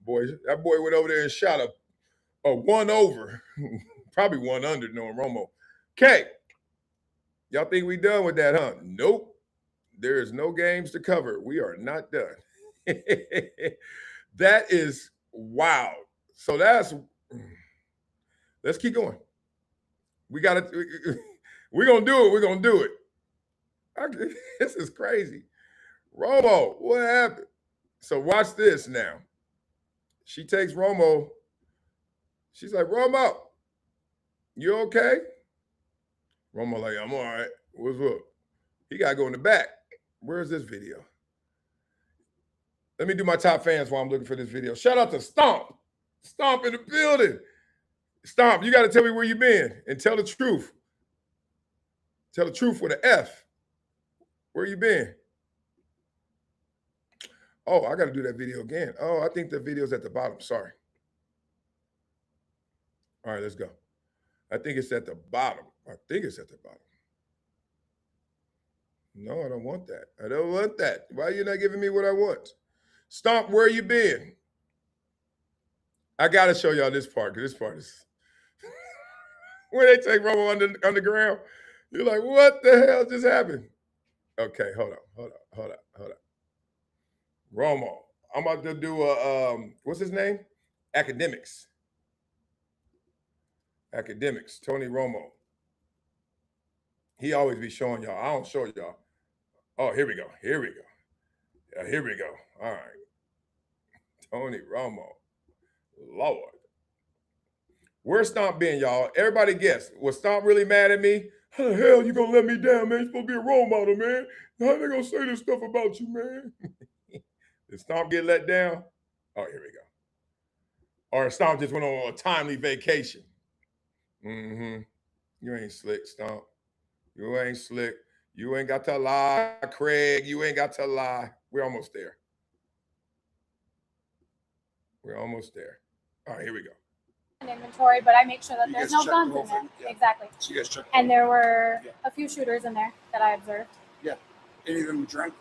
Boy, that boy went over there and shot a 1 over. Probably 1 under knowing Romo. Okay. Y'all think we done with that, huh? Nope. There is no games to cover. We are not done. That is wild. So let's keep going. We're going to do it. We're going to do it. This is crazy. Romo, what happened? So watch this now. She takes Romo. She's like, Romo, you okay? Romo like, I'm all right. What's up? He got to go in the back. Where's this video? Let me do my top fans while I'm looking for this video. Shout out to Stomp. Stomp in the building. Stomp, you got to tell me where you been and tell the truth. Tell the truth with an F. Where you been? Oh, I got to do that video again. Oh, I think the video's at the bottom. Sorry. All right, let's go. I think it's at the bottom. No, I don't want that. I don't want that. Why are you not giving me what I want? Stomp, where you been? I got to show y'all this part because this part is when they take Romo underground. You're like, what the hell just happened? Okay, hold on. Romo, I'm about to do what's his name? Academics, Tony Romo. He always be showing y'all. I don't show y'all. Oh, here we go. Yeah, here we go. All right. Tony Romo. Lord. Where's Stomp been, y'all? Everybody guess. Was Stomp really mad at me? How the hell you gonna let me down, man? You're supposed to be a role model, man. How they gonna say this stuff about you, man? Did Stomp get let down? Oh, here we go. Or Stomp just went on a timely vacation. You ain't slick, Stomp. You ain't slick. You ain't got to lie, Craig. You ain't got to lie. We're almost there. All right, here we go. Inventory, but I make sure that You there's guys no check the guns whole in there. thing? Yeah. Exactly. So you guys check. And there were Yeah. a few shooters in there that I observed. Yeah. Any of them drink?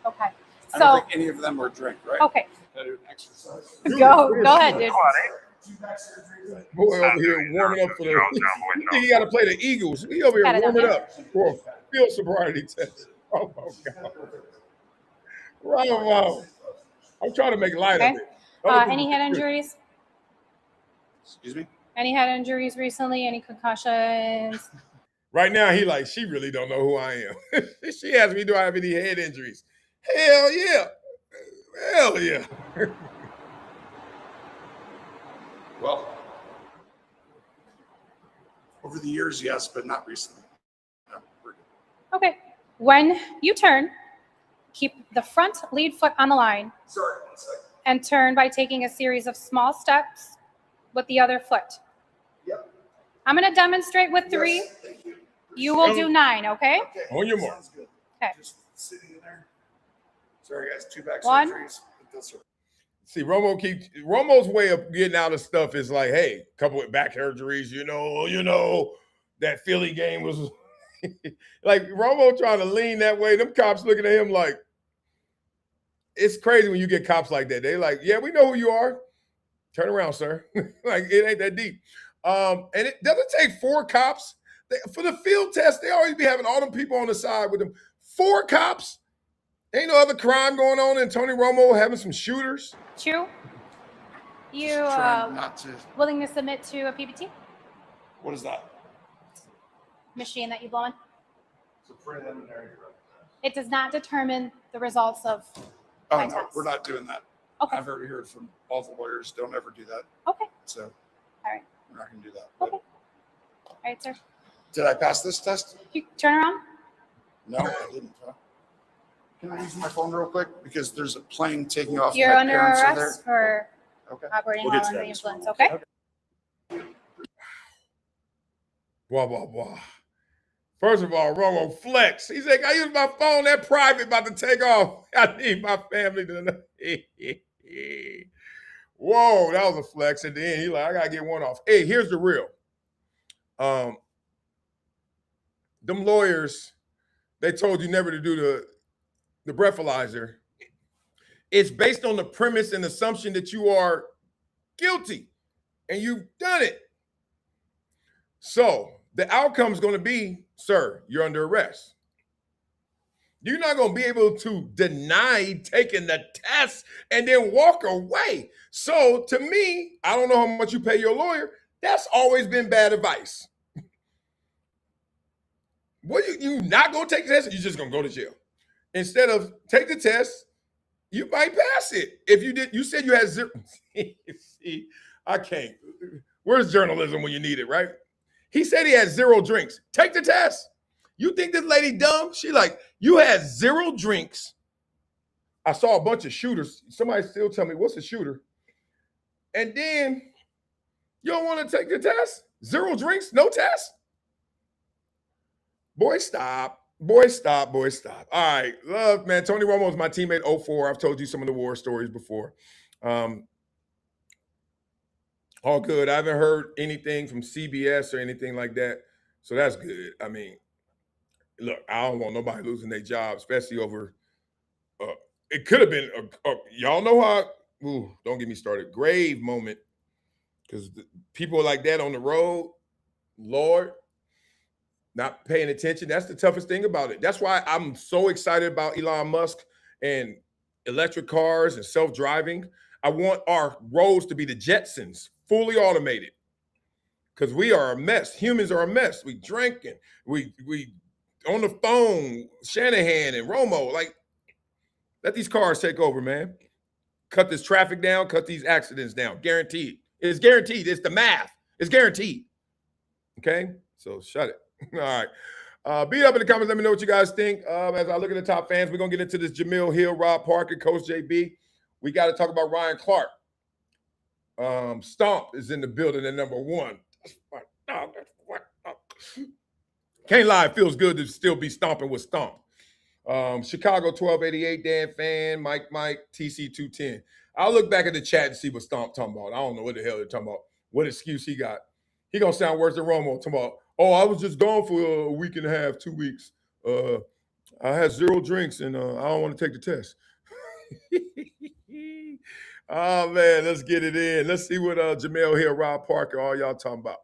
Okay. I So don't think any of them were drink, right? okay. Gotta do an exercise. Go ahead, dude. Boy over here warming up for the. You think he got to play the Eagles? He over here Got it warming up. up for a field sobriety test. Oh my God! Wow. I'm trying to make light Okay. of it. Any head injuries? Excuse me? Any head injuries recently? Any concussions? Right now, she really don't know who I am. She asked me, do I have any head injuries? Hell yeah. Well, over the years, yes, but not recently. No, we're good. Okay. When you turn, keep the front lead foot on the line Sorry, one second. and turn by taking a series of small steps with the other foot. Yep. I'm going to demonstrate with 3. Yes, thank you. You will do 9, okay? Okay. On your mark. Sounds good. Okay. Just sitting in there. Sorry, guys. 2 back 1. surgeries. That's right. See, Romo's way of getting out of stuff is like, hey, couple with back surgeries, you know, that Philly game was like Romo trying to lean that way. Them cops looking at him like, it's crazy when you get cops like that. They like, yeah, we know who you are. Turn around, sir. Like, it ain't that deep. And it doesn't take 4 cops. For the field test, they always be having all them people on the side with them. 4 cops? Ain't no other crime going on in Tony Romo having some shooters? Chew. You Trying not to. willing to submit to a PBT What is that? machine that you blow in? It's a preliminary. It does not determine the results of Oh, my no, test. we're not doing that. Okay. I've already heard from all the lawyers. Don't ever do that. Okay. So. All right. We're not going to do that. Okay. All right, sir. Did I pass this test? You turn around. No, I didn't. Huh? Can I use my phone real quick? Because there's a plane taking off. You're My under parents are arrest for Okay. operating We'll while get to under that the as well. influence, okay? Blah, blah, blah. First of all, Romo flex. He's like, I use my phone, that private about to take off. I need my family to know. Whoa, that was a flex. At the end, he's like, I gotta get one off. Hey, here's the real. Them lawyers, they told you never to do the breathalyzer. It's based on the premise and assumption that you are guilty and you've done it. So the outcome is going to be, sir, you're under arrest. You're not going to be able to deny taking the test and then walk away. So to me, I don't know how much you pay your lawyer. That's always been bad advice. What, you not going to take the test, you're just going to go to jail. Instead of take the test, you might pass it. If you did, you said you had 0. See, I can't. Where's journalism when you need it, right? He said he had 0 drinks. Take the test. You think this lady dumb? She like, you had 0 drinks. I saw a bunch of shooters. Somebody still tell me, what's a shooter? And then you don't want to take the test? 0 drinks, no test? Boy, stop. Boy, stop. Boy, stop. All right. Love, man. Tony Romo was my teammate 04. I've told you some of the war stories before. All good. I haven't heard anything from CBS or anything like that. So that's good. I mean, look, I don't want nobody losing their job, especially over, it could have been, y'all know how, don't get me started, grave moment. Because people like that on the road, Lord, not paying attention. That's the toughest thing about it. That's why I'm so excited about Elon Musk and electric cars and self-driving. I want our roads to be the Jetsons, fully automated. Because we are a mess. Humans are a mess. We drinking. We on the phone, Shanahan and Romo. Like, let these cars take over, man. Cut this traffic down, cut these accidents down. Guaranteed. It's guaranteed. It's the math. It's guaranteed. Okay? So shut it. All right. Beat up in the comments. Let me know what you guys think. As I look at the top fans, we're going to get into this Jemele Hill, Rob Parker, Coach JB. We got to talk about Ryan Clark. Stomp is in the building at number 1. Can't lie. It feels good to still be stomping with Stomp. Chicago 1288, Dan Fan, Mike, TC210. I'll look back at the chat and see what Stomp talking about. I don't know what the hell they're talking about. What excuse he got. He going to sound worse than Romo talking about, oh, I was just gone for a week and a half, 2 weeks. I had 0 drinks and I don't want to take the test. Oh, man, let's get it in. Let's see what Jemele Hill, Rob Parker, all y'all talking about.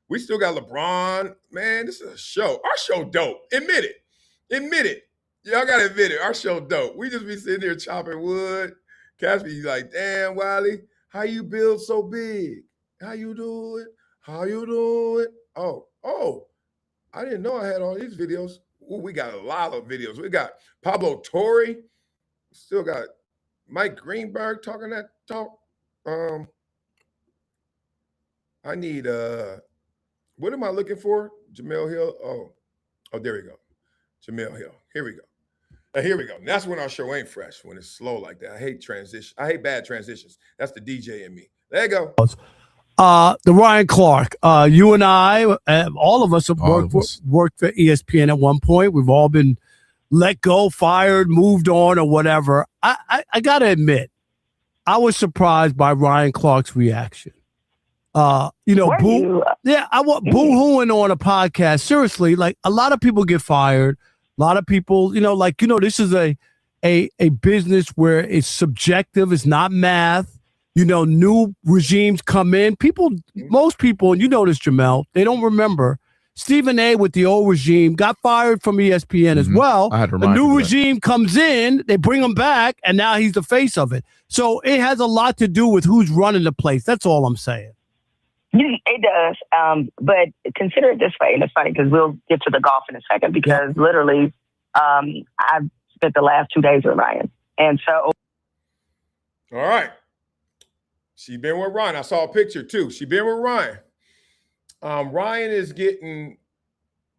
We still got LeBron. Man, this is a show. Our show dope. Admit it. Admit it. Y'all got to admit it. Our show dope. We just be sitting there chopping wood. Cass be like, damn, Wiley, how you build so big? How you do it? How you do it? Oh, I didn't know I had all these videos. Ooh, we got a lot of videos. We got Pablo Torre. Still got Mike Greenberg talking that talk. I need, what am I looking for? Jemele Hill. Oh, there we go. Jemele Hill. Here we go. Here we go. That's when our show ain't fresh, when it's slow like that. I hate transition. I hate bad transitions. That's the DJ in me. There you go. The Ryan Clark. You and I, all of us have worked for ESPN at one point. We've all been let go, fired, moved on, or whatever. I got to admit, I was surprised by Ryan Clark's reaction. I want boo-hooing on a podcast. Seriously, like a lot of people get fired. A lot of people, this is a business where it's subjective. It's not math. New regimes come in. Most people, and you know this, Jemele, they don't remember. Stephen A. with the old regime got fired from ESPN as well. The new regime comes in, they bring him back, and now he's the face of it. So it has a lot to do with who's running the place. That's all I'm saying. It does. But consider it this way, and it's funny because we'll get to the golf in a second because literally I've spent the last 2 days with Ryan. And so. All right. She been with Ryan. I saw a picture too. She been with Ryan. Ryan is getting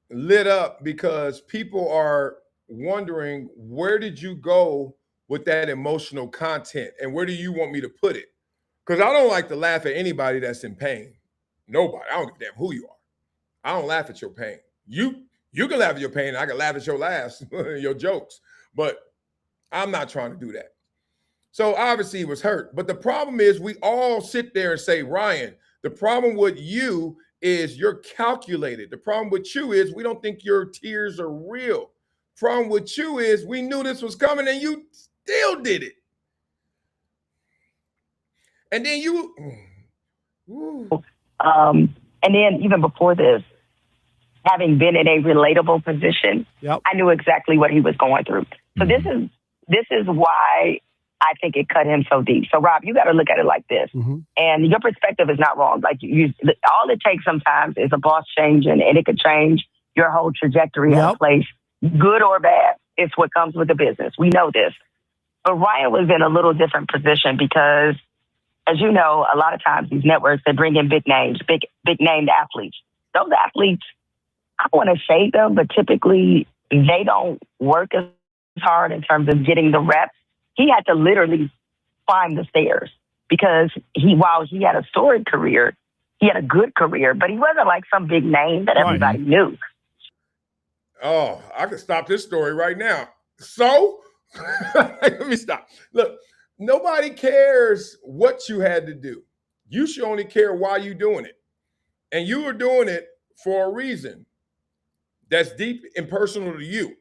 lit up because people are wondering, where did you go with that emotional content? And where do you want me to put it? Because I don't like to laugh at anybody that's in pain. Nobody. I don't give a damn who you are. I don't laugh at your pain. You can laugh at your pain, and I can laugh at your laughs, your jokes. But I'm not trying to do that. So obviously he was hurt. But the problem is we all sit there and say, Ryan, the problem with you is you're calculated. The problem with you is we don't think your tears are real. The problem with you is we knew this was coming and you still did it. And then you... and then even before this, having been in a relatable position, I knew exactly what he was going through. So this is why I think it cut him so deep. So Rob, you got to look at it like this, and your perspective is not wrong. Like all it takes sometimes is a boss change, and it could change your whole trajectory of a place, good or bad. It's what comes with the business. We know this. But Ryan was in a little different position because, as you know, a lot of times these networks, they bring in big names, big named athletes. Those athletes, I don't want to shade them, but typically they don't work as hard in terms of getting the reps. He had to literally climb the stairs because while he had a storied career, he had a good career, but he wasn't like some big name that everybody knew. Oh, I could stop this story right now. So, let me stop. Look, nobody cares what you had to do. You should only care why you're doing it. And you were doing it for a reason that's deep and personal to you.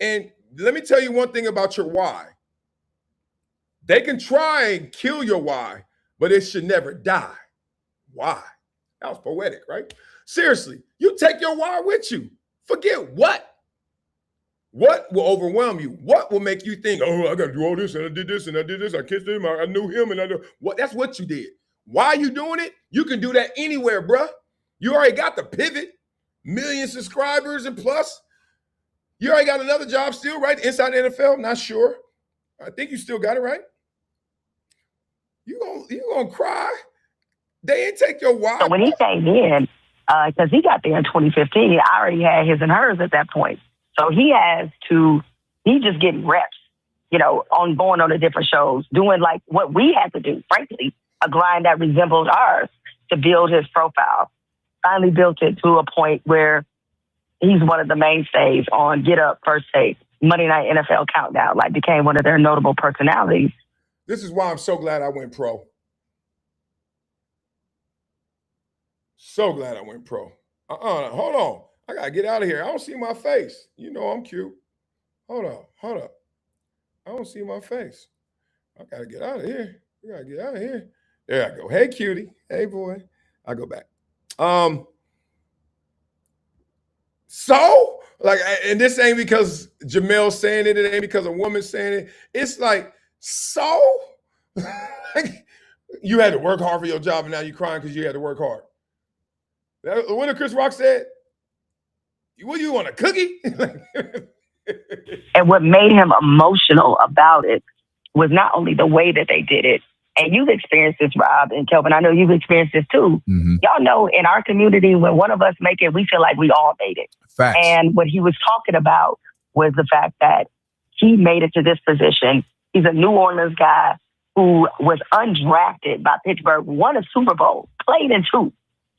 And let me tell you one thing about your why. They can try and kill your why, but it should never die. Why? That was poetic, right? Seriously, you take your why with you. Forget what. What will overwhelm you? What will make you think, oh, I got to do all this, and I did this, and I did this, I kissed him, I knew him, and I knew what? That's what you did. Why are you doing it? You can do that anywhere, bruh. You already got the pivot, 1 million subscribers and plus. You already got another job still, right? Inside the NFL, not sure. I think you still got it, right? You gonna cry? They ain't take your why. So when he came in, because he got there in 2015, I already had his and hers at that point. So he's just getting reps, on going on the different shows, doing like what we had to do, frankly, a grind that resembled ours to build his profile. Finally built it to a point where he's one of the mainstays on Get Up, First Take, Monday Night NFL Countdown, like became one of their notable personalities. This is why I'm so glad I went pro. So glad I went pro. Hold on. I got to get out of here. I don't see my face. You know I'm cute. Hold up. I don't see my face. I got to get out of here. We got to get out of here. There I go. Hey, cutie. Hey, boy. I go back. So, like, and this ain't because Jemele's saying it. It ain't because a woman's saying it. It's like, so? You had to work hard for your job, and now you're crying because you had to work hard. What did Chris Rock said? What, you want a cookie? And what made him emotional about it was not only the way that they did it, and you've experienced this, Rob and Kelvin, I know you've experienced this too. Y'all know in our community, when one of us make it, we feel like we all made it. Facts. And what he was talking about was the fact that he made it to this position. He's a New Orleans guy who was undrafted by Pittsburgh, won a Super Bowl, played in 2.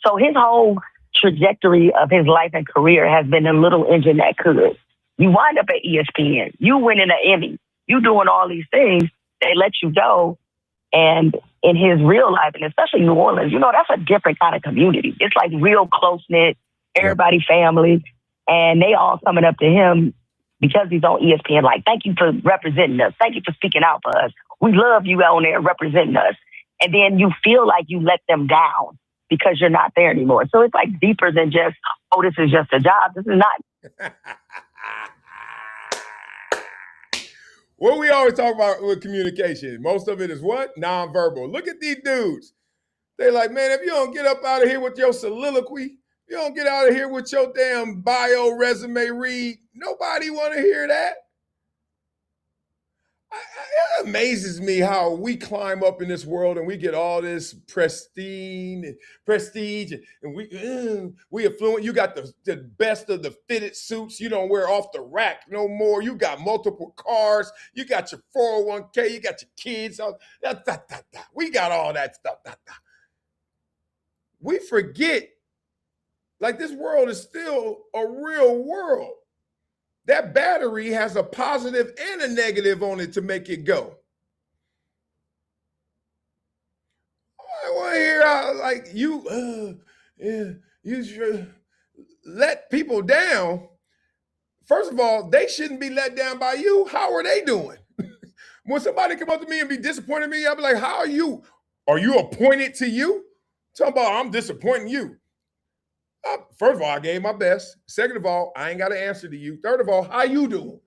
So his whole trajectory of his life and career has been a little engine that could. You wind up at ESPN, you winning an Emmy, you doing all these things, they let you go. And in his real life, and especially New Orleans, that's a different kind of community. It's like real close-knit, everybody family, and they all coming up to him because he's on ESPN, like, thank you for representing us. Thank you for speaking out for us. We love you on there representing us. And then you feel like you let them down because you're not there anymore. So it's like deeper than just, oh, this is just a job. This is not. What we always talk about with communication, most of it is what? Nonverbal. Look at these dudes. They're like, man, if you don't get up out of here with your soliloquy, you don't get out of here with your damn bio resume read, nobody want to hear that. It amazes me how we climb up in this world and we get all this prestige and we affluent. You got the best of the fitted suits. You don't wear off the rack no more. You got multiple cars. You got your 401k. You got your kids. We got all that stuff. We forget, like, this world is still a real world. That battery has a positive and a negative on it to make it go. I want to hear how, like, you should let people down. First of all, they shouldn't be let down by you. How are they doing? When somebody come up to me and be disappointed in me, I'll be like, how are you? Are you appointed to you? Talking about I'm disappointing you. First of all, I gave my best. Second of all, I ain't got to answer to you. Third of all, how you doing?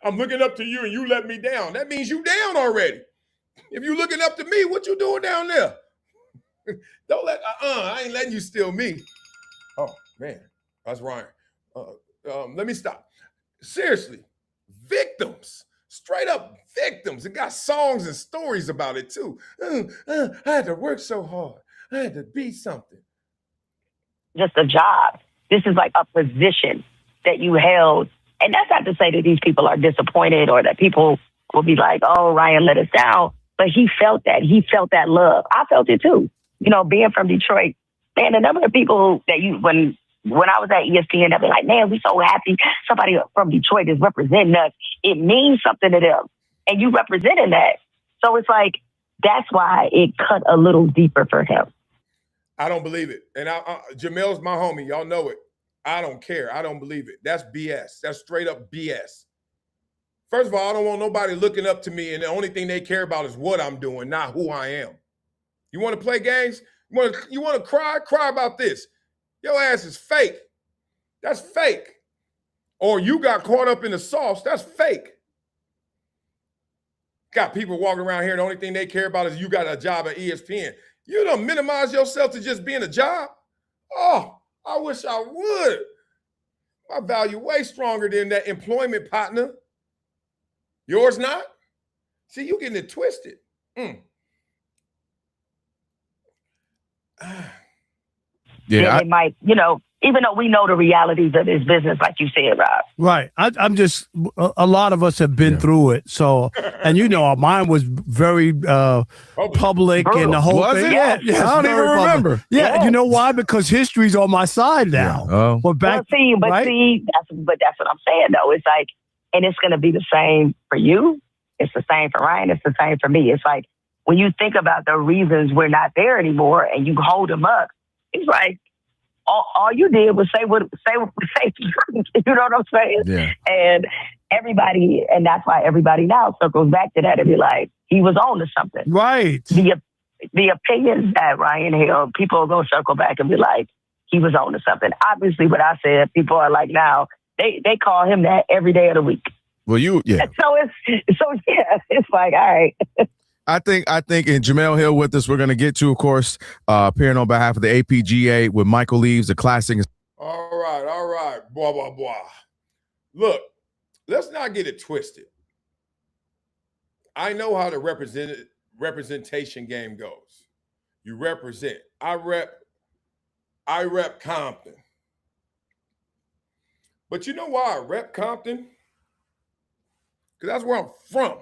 I'm looking up to you and you let me down. That means you down already. If you looking up to me, what you doing down there? Don't let, I ain't letting you steal me. Oh, man, that's Ryan. Let me stop. Seriously, victims, straight up victims. It got songs and stories about it too. I had to work so hard. I had to be something. Just a job. This is like a position that you held. And that's not to say that these people are disappointed or that people will be like, oh, Ryan let us down. But he felt that. He felt that love. I felt it too. Being from Detroit, man, the number of people that when I was at ESPN, they'd be like, man, we so happy somebody from Detroit is representing us. It means something to them. And you representing that. So it's like, that's why it cut a little deeper for him. I don't believe it. And Jemele's my homie. Y'all know it. I don't care. I don't believe it. That's BS. That's straight up BS. First of all, I don't want nobody looking up to me and the only thing they care about is what I'm doing, not who I am. You want to play games? You want to cry? Cry about this. Your ass is fake. That's fake. Or you got caught up in the sauce. That's fake. Got people walking around here, the only thing they care about is you got a job at ESPN. You don't minimize yourself to just being a job. Oh, I wish I would. My value way stronger than that employment partner. Yours not? See, you getting it twisted. Yeah, it might, even though we know the realities of this business, like you said, Rob. Right. I'm just, a lot of us have been through it. So, and mine was very public and the whole thing. Yeah, I don't even remember. Yeah. You know why? Because history's on my side now. Yeah. Oh. But that's what I'm saying though. It's like, and it's going to be the same for you. It's the same for Ryan. It's the same for me. It's like, when you think about the reasons we're not there anymore and you hold them up, it's like, all you did was say what you know what I'm saying? Yeah. And everybody, and that's why everybody now circles back to that and be like, he was on to something. Right. The opinions that Ryan held, people are going to circle back and be like, he was on to something. Obviously, what I said, people are like now, they call him that every day of the week. Well, yeah. So it's like, all right. I think, and Jemele Hill with us, we're going to get to, of course, appearing on behalf of the APGA with Michael Leaves, the classic. All right. Blah, blah, blah. Look, let's not get it twisted. I know how the representation game goes. You represent. I rep Compton. But you know why I rep Compton? because that's where I'm from.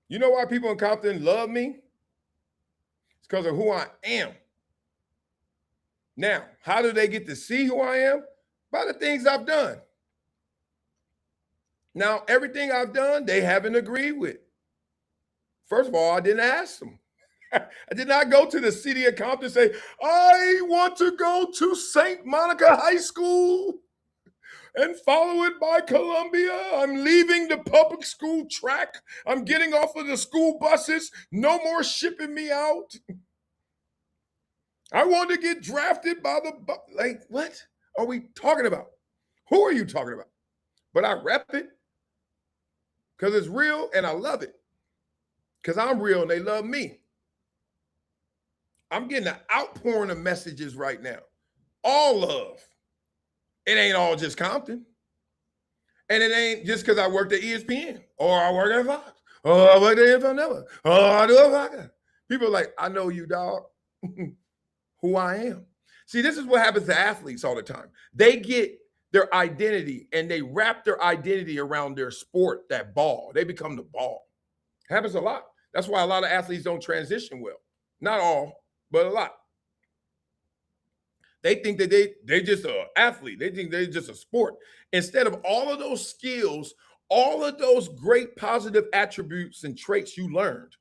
You know why people in Compton love me? It's because of who I am. Now, how do they get to see who I am? By the things I've done. Now, everything I've done, they haven't agreed with. First of all, I didn't ask them. I did not go to the city of Compton and say, I want to go to St. Monica High School and follow it by Columbia. I'm leaving the public school track. I'm getting off of the school buses. No more shipping me out. I want to get drafted by the, like, what are we talking about? Who are you talking about? But I rep it because it's real and I love it because I'm real and they love me. I'm getting an outpouring of messages right now. All love. It ain't all just Compton. And it ain't just because I worked at ESPN or I work at Fox or I work at NFL Network or I do a podcast. People are like, I know you, dog. Who I am. See, this is what happens to athletes all the time. They get their identity and they wrap their identity around their sport, that ball. They become the ball. Happens a lot. That's why a lot of athletes don't transition well. Not all, but a lot. They think that they just an athlete. They think they're just a sport. Instead of all of those skills, all of those great positive attributes and traits you learned,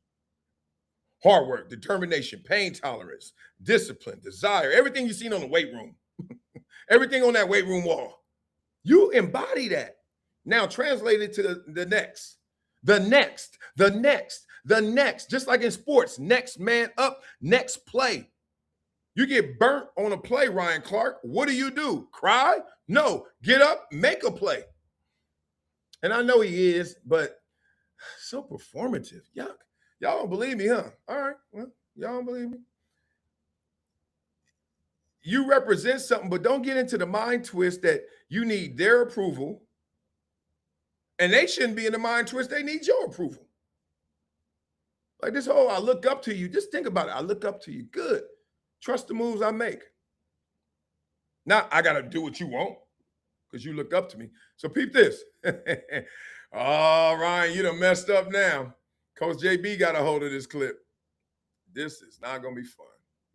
hard work, determination, pain tolerance, discipline, desire, everything you've seen on the weight room, everything on that weight room wall, you embody that. Now translate it to the next, just like in sports, next man up, next play. You get burnt on a play, Ryan Clark. What do? Cry? No, get up, make a play. And I know he is, but so performative. Y'all don't believe me, huh? All right, well, y'all don't believe me. You represent something, but don't get into the mind twist that you need their approval. And they shouldn't be in the mind twist. They need your approval. Like this whole, I look up to you. Just think about it. I look up to you. Good. Trust the moves I make. Now, I got to do what you want because you look up to me. So peep this. Oh, Ryan, you done messed up now. Coach JB got a hold of this clip. This is not going to be fun.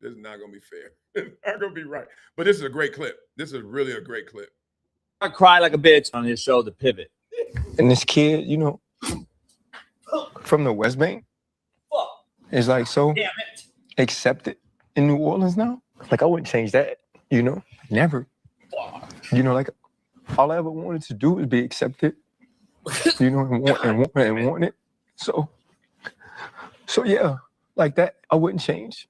This is not going to be fair. It's not going to be right. But this is a great clip. This is really a great clip. I cried like a bitch on his show, The Pivot. And this kid, you know, from the West Bank is like so accepted in New Orleans now. Like I wouldn't change that, you know, never. You know, like all I ever wanted to do was be accepted, you know, and want it. So yeah, like that, I wouldn't change.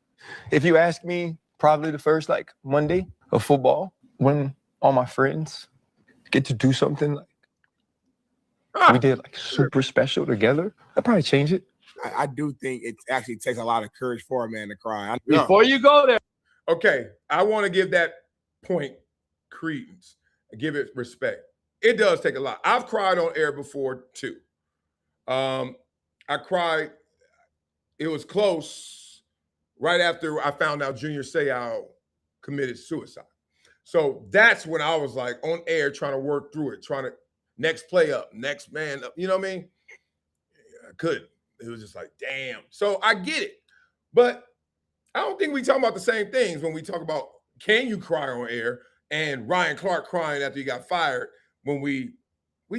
If you ask me, probably the first like Monday of football, when all my friends get to do something like we did like super special together, I'd probably change it. I do think it actually takes a lot of courage for a man to cry. Before you go there. Okay, I want to give that point credence, give it respect. It does take a lot. I've cried on air before too. I cried, it was close right after I found out Junior Seau committed suicide. So that's when I was like on air trying to work through it, trying to next play up, next man up. You know what I mean? I couldn't. It was just like, damn. So I get it. But I don't think we talk about the same things when we talk about can you cry on air and Ryan Clark crying after he got fired when we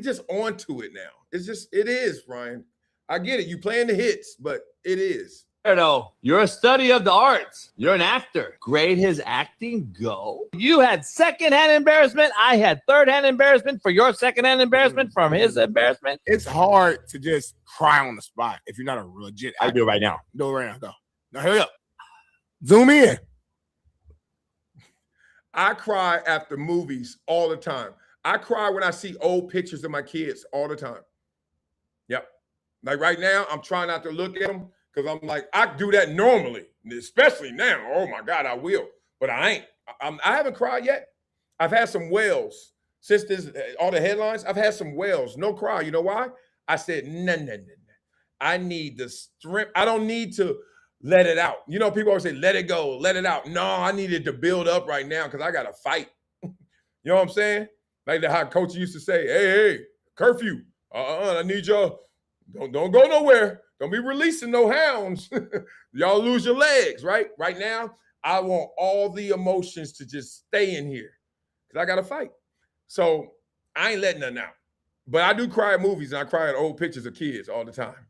just on to it now. It's just, it is, Ryan. I get it. You playing the hits, but it is. No, you're a study of the arts. You're an actor. Grade his acting, go. You had secondhand embarrassment. I had third-hand embarrassment for your secondhand embarrassment from his embarrassment. It's hard to just cry on the spot if you're not a legit actor. I'll do it right now. Do it right now. Go. Now, hurry up. Zoom in. I cry after movies all the time. I cry when I see old pictures of my kids all the time. Yep. Like right now, I'm trying not to look at them because I'm like, I do that normally, especially now. Oh my God, I will. But I ain't. I haven't cried yet. I've had some wails. Since this, all the headlines, I've had some wails. No cry. You know why? I said, no. I need the strength. I don't need to let it out. You know, people always say, let it go, let it out. No, I needed to build up right now because I got to fight. You know what I'm saying? Like how coach used to say, hey, curfew. I need y'all. Don't go nowhere. Don't be releasing no hounds. Y'all lose your legs, right? Right now, I want all the emotions to just stay in here because I got to fight. So I ain't letting nothing out. But I do cry at movies, and I cry at old pictures of kids all the time.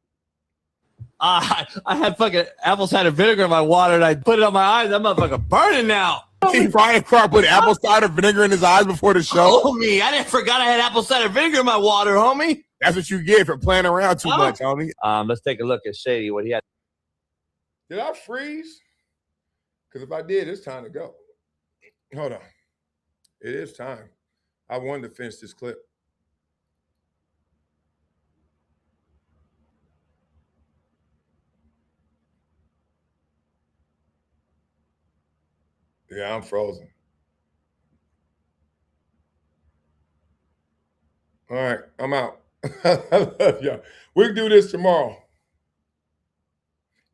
I had fucking apple cider vinegar in my water, and I put it on my eyes. That motherfucker burning now. Ryan Clark put apple cider vinegar in his eyes before the show. Homie, I didn't forgot I had apple cider vinegar in my water, homie. That's what you get for playing around too much, homie. Let's take a look at Shady, what he had. Did I freeze? Because if I did, it's time to go. Hold on. It is time. I wanted to finish this clip. Yeah, I'm frozen. All right, I'm out. I love y'all. We'll do this tomorrow.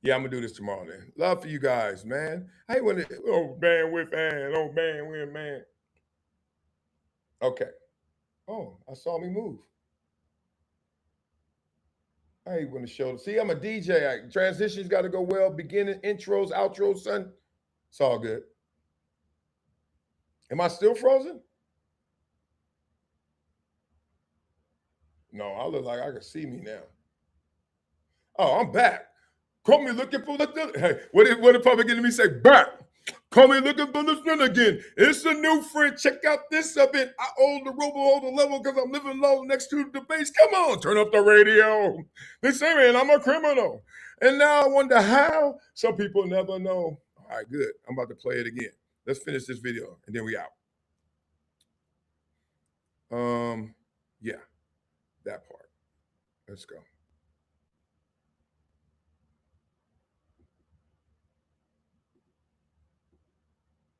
Yeah, I'm going to do this tomorrow then. Love for you guys, man. I hate when it, bandwidth, man. Okay. Oh, I saw me move. I hate when the show. See, I'm a DJ. Transitions got to go well. Beginning, intros, outros, son. It's all good. Am I still frozen? No, I look like I can see me now. Oh, I'm back. Call me looking for the... Hey, what did Public Enemy say? Back. Call me looking for the friend again. It's a new friend. Check out this event. I own the Romo on the level because I'm living low next to the base. Come on, turn up the radio. They say, man, I'm a criminal. And now I wonder how. Some people never know. All right, good. I'm about to play it again. Let's finish this video, and then we out. Yeah, that part. Let's go.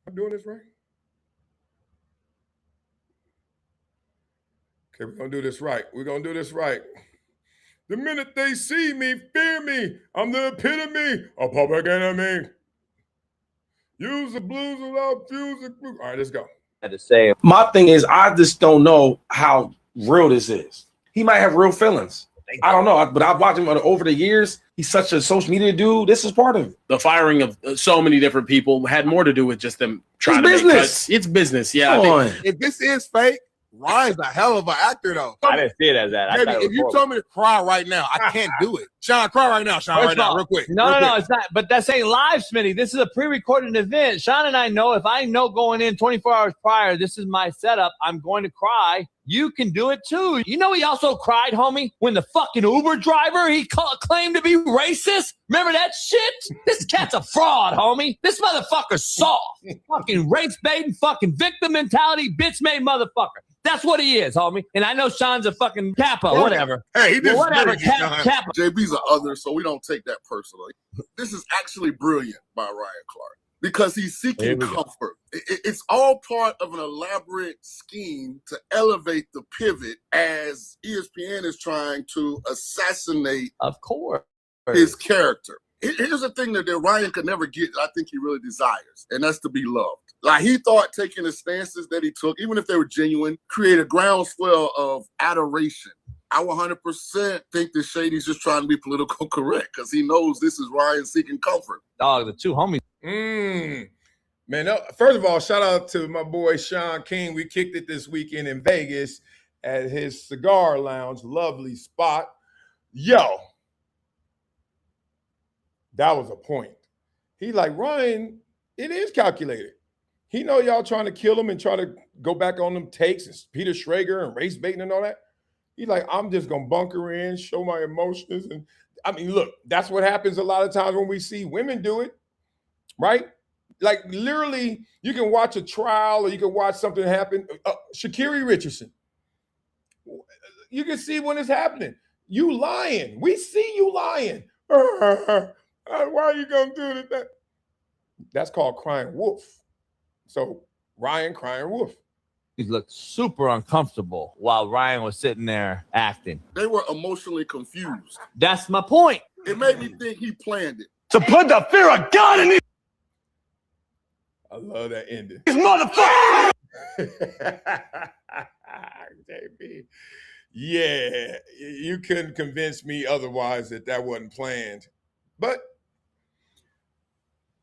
I'm doing this right? Okay, we're going to do this right. We're going to do this right. The minute they see me, fear me. I'm the epitome of public enemy. Use the blues without fusing. All right, let's go. To say. My thing is, I just don't know how real this is. He might have real feelings. I don't know, but I've watched him over the years. He's such a social media dude. This is part of it. The firing of so many different people had more to do with just them trying to make cuts. It's business. Yeah. If this is fake, Ryan's a hell of an actor, though. I didn't see it as that. Maybe if you told me to cry right now, I can't do it. Sean, cry right now. Sean, right now, real quick. No, it's not. But that's ain't live, Smitty. This is a pre-recorded event. Sean and I know if I know going in 24 hours prior, this is my setup, I'm going to cry. You can do it too. You know, he also cried, homie, when the fucking Uber driver, he claimed to be racist. Remember that shit? This cat's a fraud, homie. This motherfucker's soft. Fucking race baiting, fucking victim mentality, bitch made motherfucker. That's what he is, homie. And I know Sean's a fucking capo, whatever. Hey, he did whatever. Kappa. JB's an other, so we don't take that personally. This is actually brilliant by Ryan Clark because he's seeking comfort. It's all part of an elaborate scheme to elevate the pivot as ESPN is trying to assassinate, of course, his character. Here's the thing that Ryan could never get, I think he really desires, and that's to be loved. Like, he thought taking the stances that he took, even if they were genuine, create a groundswell of adoration. I 100% think that Shady's just trying to be political correct because he knows this is Ryan seeking comfort. Dog, the two homies. Man, first of all, shout out to my boy Sean King. We kicked it this weekend in Vegas at his cigar lounge. Lovely spot. Yo, that was a point. He like, Ryan, it is calculated. He know y'all trying to kill him and try to go back on them takes and Peter Schrager and race baiting and all that. He's like, I'm just going to bunker in, show my emotions. And I mean, look, that's what happens a lot of times when we see women do it, right? Like literally, you can watch a trial or you can watch something happen. Sha'Carri Richardson, you can see when it's happening. You lying. We see you lying. Why are you going to do that? That's called crying wolf. So Ryan crying wolf. He looked super uncomfortable while Ryan was sitting there acting. They were emotionally confused. That's my point. It made me think he planned it. To put the fear of God in these. I love that ending. These motherfuckers. KB. Yeah, you couldn't convince me otherwise that wasn't planned. But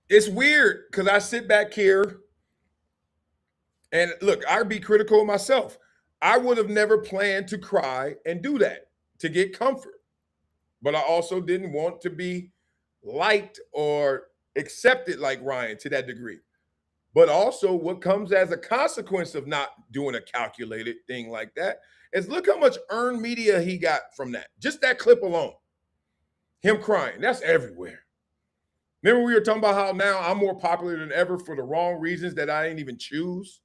it's weird because I sit back here and look, I'd be critical of myself. I would have never planned to cry and do that to get comfort. But I also didn't want to be liked or accepted like Ryan to that degree. But also what comes as a consequence of not doing a calculated thing like that is look how much earned media he got from that. Just that clip alone. Him crying. That's everywhere. Remember we were talking about how now I'm more popular than ever for the wrong reasons that I didn't even choose.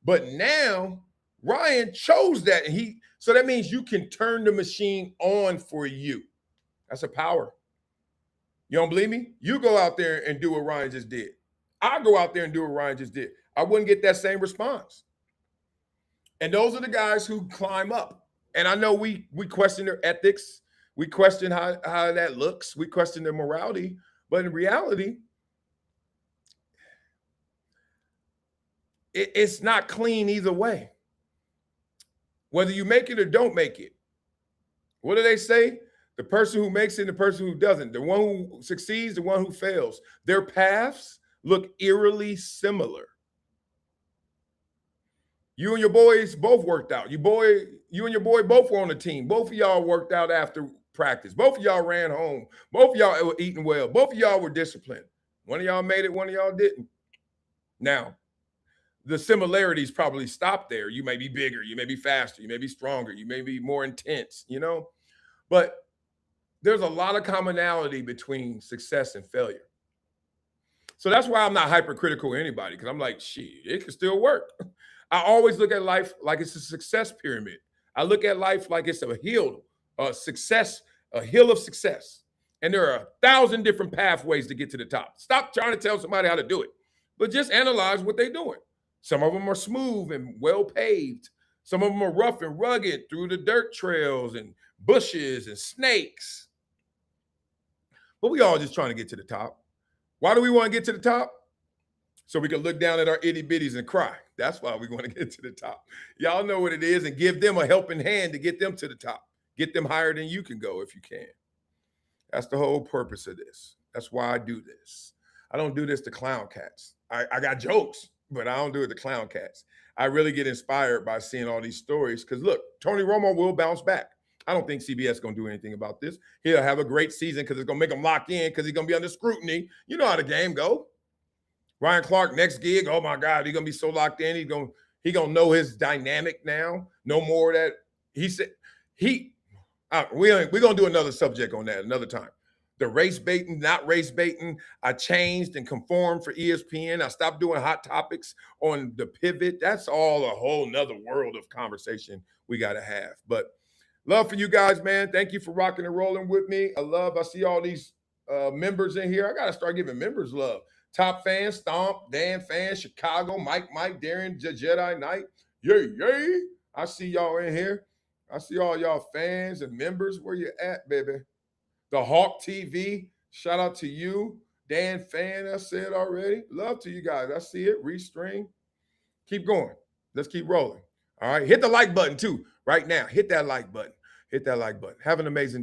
But now Ryan chose that. And so that means you can turn the machine on for you. That's a power. You don't believe me? You go out there and do what Ryan just did. I go out there and do what Ryan just did. I wouldn't get that same response. And those are the guys who climb up. And I know we question their ethics. We question how that looks. We question their morality. But in reality, it's not clean either way. Whether you make it or don't make it. What do they say? The person who makes it and the person who doesn't. The one who succeeds, the one who fails. Their paths look eerily similar. You and your boys both worked out. You and your boy both were on the team. Both of y'all worked out after practice. Both of y'all ran home. Both of y'all were eating well. Both of y'all were disciplined. One of y'all made it, one of y'all didn't. Now, the similarities probably stop there. You may be bigger, you may be faster, you may be stronger, you may be more intense, But there's a lot of commonality between success and failure. So that's why I'm not hypercritical of anybody, because I'm like, shit, it can still work. I always look at life like it's a success pyramid. I look at life like it's a hill of success. And there are 1,000 different pathways to get to the top. Stop trying to tell somebody how to do it, but just analyze what they're doing. Some of them are smooth and well paved. Some of them are rough and rugged through the dirt trails and bushes and snakes. But we all just trying to get to the top. Why do we want to get to the top? So we can look down at our itty bitties and cry. That's why we want to get to the top. Y'all know what it is, and give them a helping hand to get them to the top. Get them higher than you can go if you can. That's the whole purpose of this. That's why I do this. I don't do this to clown cats. I got jokes, but I don't do it to clown cats. I really get inspired by seeing all these stories because, look, Tony Romo will bounce back. I don't think CBS is going to do anything about this. He'll have a great season because it's going to make him lock in because he's going to be under scrutiny. You know how the game go. Ryan Clark, next gig, oh, my God, he's going to be so locked in. He's going to know his dynamic now. No more of that. He said we're going to do another subject on that another time. The race baiting, not race baiting. I changed and conformed for ESPN. I stopped doing hot topics on the pivot. That's all a whole nother world of conversation we got to have. But love for you guys, man. Thank you for rocking and rolling with me. I see all these members in here. I got to start giving members love. Top fans, Stomp, Dan fans, Chicago, Mike, Darren, Jedi Knight. Yay. I see y'all in here. I see all y'all fans and members. Where you at, baby? The Hawk TV, shout out to you. Dan Fan, I said already. Love to you guys. I see it. Restring. Keep going. Let's keep rolling. All right. Hit the like button too right now. Hit that like button. Have an amazing day.